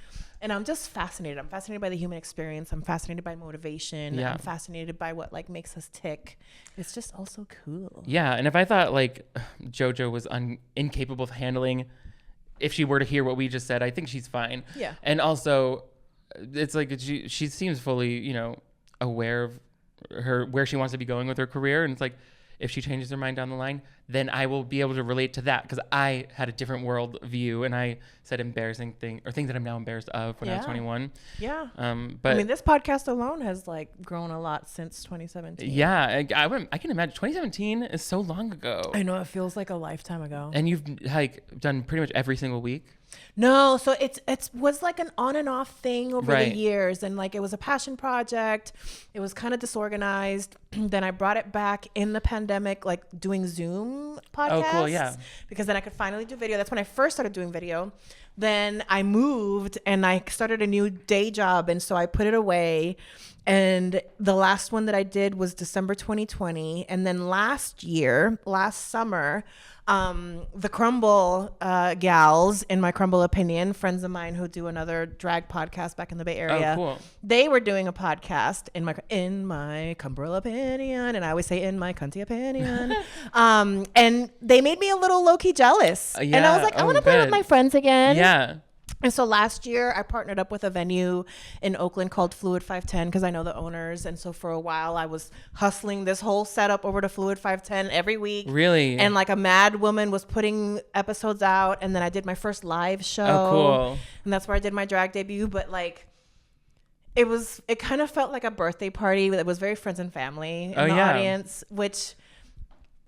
And I'm just fascinated. I'm fascinated by the human experience. I'm fascinated by motivation. Yeah. I'm fascinated by what like makes us tick. It's just also cool. Yeah. And if I thought like JoJo was incapable of handling, if she were to hear what we just said, I think she's fine. Yeah. And also, it's like she seems fully, aware of where she wants to be going with her career. And it's like, if she changes her mind down the line, then I will be able to relate to that because I had a different world view and I said embarrassing things or things that I'm now embarrassed of when I was 21. Yeah. But I mean, this podcast alone has like grown a lot since 2017. Yeah, I can imagine 2017 is so long ago. I know, it feels like a lifetime ago. And you've like done pretty much every single week. No, so it was like an on and off thing over Right. the years, and like it was a passion project. It was kind of disorganized. Then I brought it back in the pandemic, like doing Zoom podcasts. Oh, cool, yeah. Because then I could finally do video. That's when I first started doing video. Then I moved and I started a new day job, and so I put it away. And the last one that I did was December 2020, and then last summer, the Crumble gals, in my Crumble Opinion, friends of mine who do another drag podcast back in the Bay Area. Oh, cool. They were doing a podcast in my Crumble Opinion, and I always say in my cunty opinion. And they made me a little low-key jealous. And I was like, I want to play with my friends again. Yeah. And so last year I partnered up with a venue in Oakland called Fluid 510 because I know the owners. And so for a while I was hustling this whole setup over to Fluid 510 every week. Really? And like a mad woman was putting episodes out. And then I did my first live show. Oh, cool. And that's where I did my drag debut. But like, it kind of felt like a birthday party. It was very friends and family in the audience, which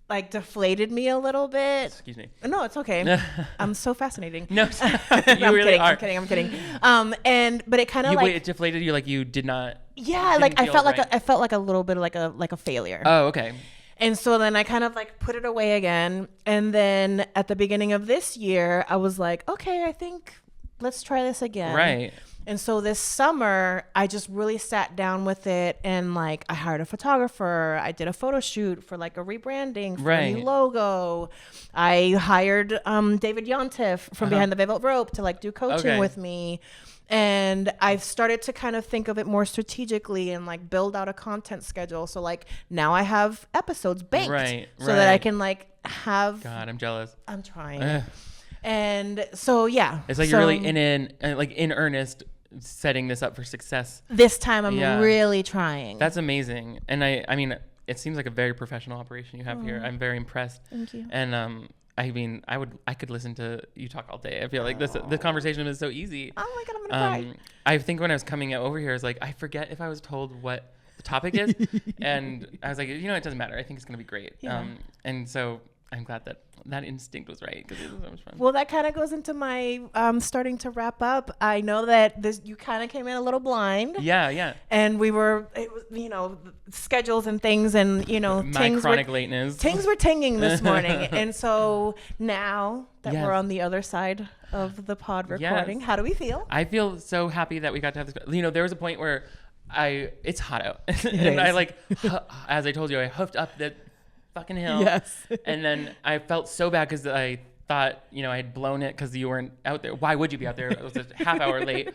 like deflated me a little bit. Excuse me. No, it's okay. I'm so fascinating. No, I'm really are. kidding. But it kind of Wait, it deflated you like you did not. Yeah, like I feel felt right. like I felt like a little bit like a failure. Oh, okay. And so then I kind of like put it away again. And then at the beginning of this year, I was like, okay, I think let's try this again. Right. And so this summer, I just really sat down with it and like I hired a photographer. I did a photo shoot for like a rebranding for a new logo. I hired David Yontif from Behind the Velvet Rope to like do coaching with me. And I've started to kind of think of it more strategically and like build out a content schedule. So like now I have episodes banked so that I can like have. God, I'm jealous. I'm trying. And so, yeah. It's like you're really in earnest setting this up for success. This time I'm really trying. That's amazing. And I mean, it seems like a very professional operation you have here. I'm very impressed. Thank you. And I mean, I could listen to you talk all day. I feel like the conversation is so easy. Oh my God, I'm gonna cry. I think when I was coming over here, I was like, I forget if I was told what the topic is. And I was like, it doesn't matter. I think it's going to be great. Yeah. And so I'm glad that instinct was right because it was so much fun. Well, that kind of goes into my starting to wrap up. I know that you kind of came in a little blind. Yeah. And it was, schedules and things and, My chronic lateness. Things were tinging this morning. And so now that we're on the other side of the pod recording, how do we feel? I feel so happy that we got to have this. There was a point where it's hot out. And is. I like, as I told you, I hoofed up the fucking hill. Yes. And then I felt so bad because I thought, I had blown it because you weren't out there. Why would you be out there? It was a half hour late.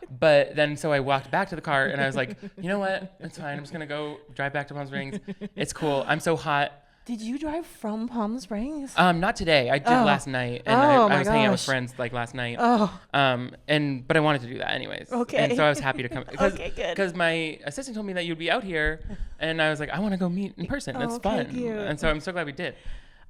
But then so I walked back to the car and I was like, you know what? It's fine. I'm just going to go drive back to Palm Springs. It's cool. I'm so hot. Did you drive from Palm Springs? Not today. I did last night, and I was hanging out with friends like last night. But I wanted to do that anyways. Okay. And so I was happy to come. Okay, good. Because my assistant told me that you'd be out here, and I was like, I want to go meet in person. It's fun. Thank you. And so I'm so glad we did.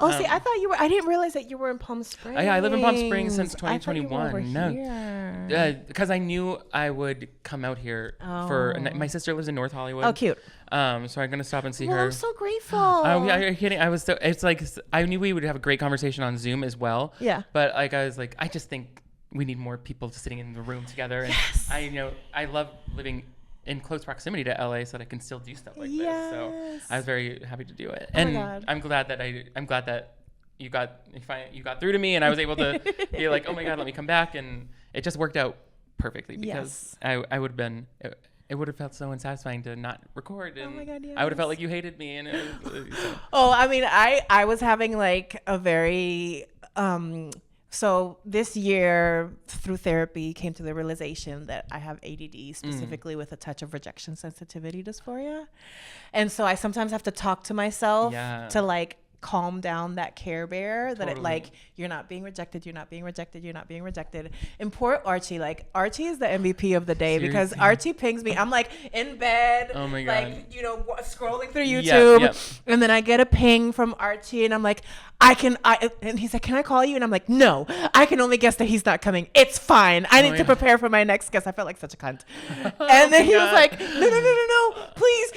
Oh, see, I thought you were. I didn't realize that you were in Palm Springs. Yeah, I live in Palm Springs since 2021. I thought you were over here. Because I knew I would come out here for. My sister lives in North Hollywood. Oh, cute. So I'm gonna stop and see her. I'm so grateful. Oh yeah, you're kidding. I was so. It's like I knew we would have a great conversation on Zoom as well. Yeah. But like I was like, I just think we need more people sitting in the room together. And I love living in close proximity to LA so that I can still do stuff like this. So I was very happy to do it. And I'm glad that you got through to me and I was able to be like, oh my God, let me come back. And it just worked out perfectly because I would have been, it would have felt so unsatisfying to not record. And oh my God, yes. I would have felt like you hated me. And it was, Oh, I mean, I was having like a very, so this year through therapy came to the realization that I have ADD specifically with a touch of rejection sensitivity dysphoria. And so I sometimes have to talk to myself to like calm down that Care Bear, that it Totally. like, you're not being rejected, you're not being rejected, you're not being rejected. And poor Archie, like Archie is the MVP of the day because Seriously. Archie pings me. I'm like in bed, Oh my like, God. scrolling through YouTube. Yep. And then I get a ping from Archie and I'm like, and he's like, can I call you? And I'm like, no, I can only guess that he's not coming. It's fine. I need to God. prepare for my next guest. I felt like such a cunt. And then he was God. like, no, please.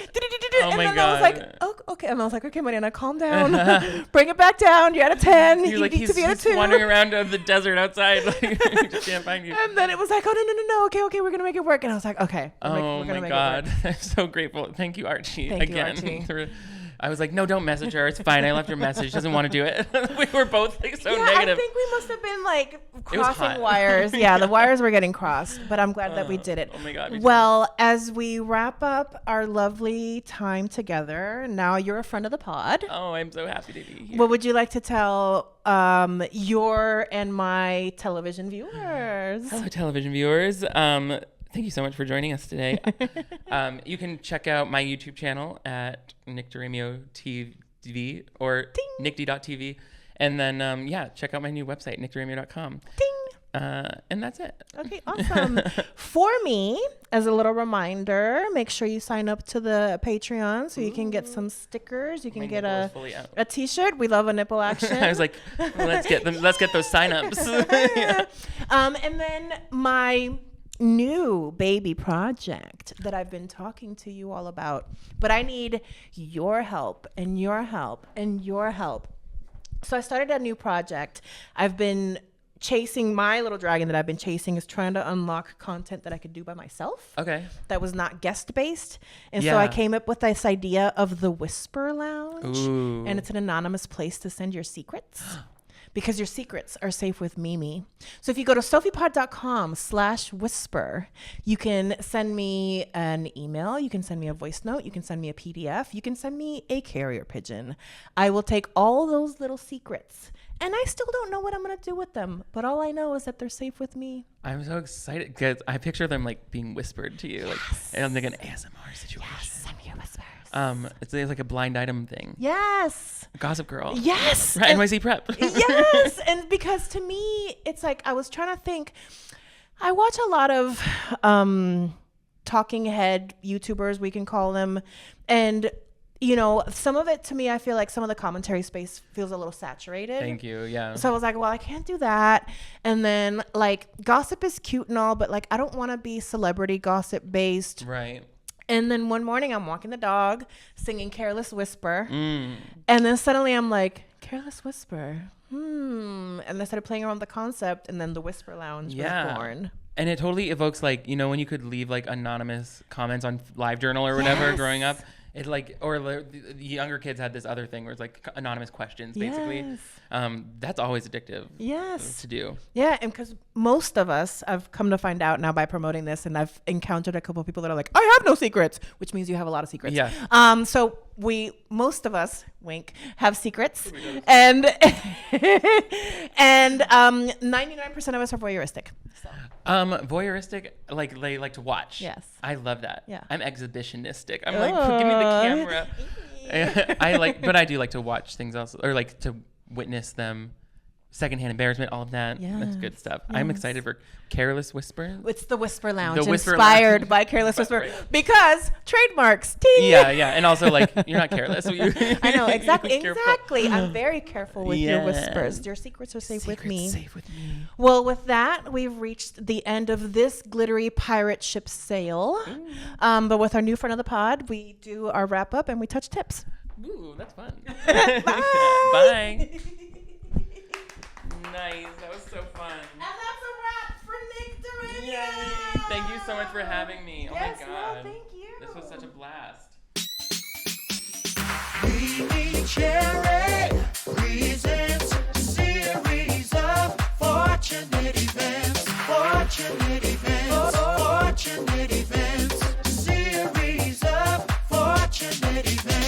Oh And my then I was like, God. oh, okay. And I was like, okay, Mariana, calm down. Bring it back down. You're at a 10. You're You like, need he's to be at a just 2. wandering around the desert outside. Like, he just can't find you. And then it was like, oh, no. Okay, we're going to make it work. And I was like, okay. Oh we're gonna my make God. It work. I'm so grateful. Thank you, Archie. Thank you, again. Archie. I was like, no, don't message her. It's fine. I left her a message. She doesn't want to do it. We were both like so Yeah, negative. I think we must have been like was crossing hot. wires. Yeah, the wires were getting crossed, but I'm glad that we did it. Oh my God. me too. Well, as we wrap up our lovely time together, now you're a friend of the pod. Oh, I'm so happy to be here. What would you like to tell your and my television viewers? Hello, television viewers. Thank you so much for joining us today. You can check out my YouTube channel at Nick DiRamio TV or nickd.tv. And then, check out my new website, nickdiramio.com. Ding. And that's it. Okay, awesome. For me, as a little reminder, make sure you sign up to the Patreon so you can get some stickers. You can My get nipple is fully out. a t-shirt. We love a nipple action. I was like, let's get those signups. Yeah. And then my new baby project that I've been talking to you all about, but I need your help and your help and your help. So I started a new project. I've been chasing, my little dragon that I've been chasing is trying to unlock content that I could do by myself. Okay. That was not guest based. And so I came up with this idea of the Whisper Lounge. Ooh. And it's an anonymous place to send your secrets. Because your secrets are safe with Mimi. So if you go to sofepod.com/whisper, you can send me an email. You can send me a voice note. You can send me a PDF. You can send me a carrier pigeon. I will take all those little secrets. And I still don't know what I'm going to do with them. But all I know is that they're safe with me. I'm so excited because I picture them like being whispered to you, like and like an ASMR situation. Send me your whispers. It's like a blind item thing. Yes. Gossip Girl. Yes. Right, And- NYC Prep. Yes. And because to me, it's like I was trying to think. I watch a lot of talking head YouTubers, we can call them. And, you know, some of it to me, I feel like some of the commentary space feels a little saturated. Thank you. Yeah. So I was like, well, I can't do that. And then like gossip is cute and all, but like I don't want to be celebrity gossip based. Right. And then one morning I'm walking the dog singing Careless Whisper. Mm. And then suddenly I'm like, Careless Whisper. And I started playing around with the concept, and then the Whisper Lounge was born. And it totally evokes like, you know, when you could leave like anonymous comments on LiveJournal or whatever Yes. growing up. It like, or the younger kids had this other thing where it's like anonymous questions basically. Yes. That's always addictive Yes. to do. Yeah, and because most of us, I've come to find out now by promoting this, and I've encountered a couple of people that are like, I have no secrets, which means you have a lot of secrets. Yeah. So most of us, wink, have secrets, and 99% of us are voyeuristic. So. Voyeuristic, like they like to watch. Yes. I love that. Yeah. I'm exhibitionistic. I'm like, give me the camera. But I do like to watch things also, or like to witness them. Secondhand embarrassment, all of that. That's good stuff. I'm excited for Careless Whisper. It's the Whisper Lounge, The Whisper inspired Lounge. by Careless Whisper, Right. because trademarks. Ting. Yeah, and also like you're not careless. So I know exactly. Careful. Exactly. I'm very careful with your Yeah. whispers. Your secrets are safe with me. Safe with me. Well, with that, we've reached the end of this glittery pirate ship sail. But with our new friend of the pod, we do our wrap up and we touch tips. Ooh, that's fun. Bye. Bye. Nice. That was so fun. And that's a wrap for Nick DiRamio. Yay. Thank you so much for having me. Oh Yes, my no, God. thank you. This was such a blast. MeMeCherry presents a series of fortunate events. Fortunate events. Fortunate events. A series of fortunate events.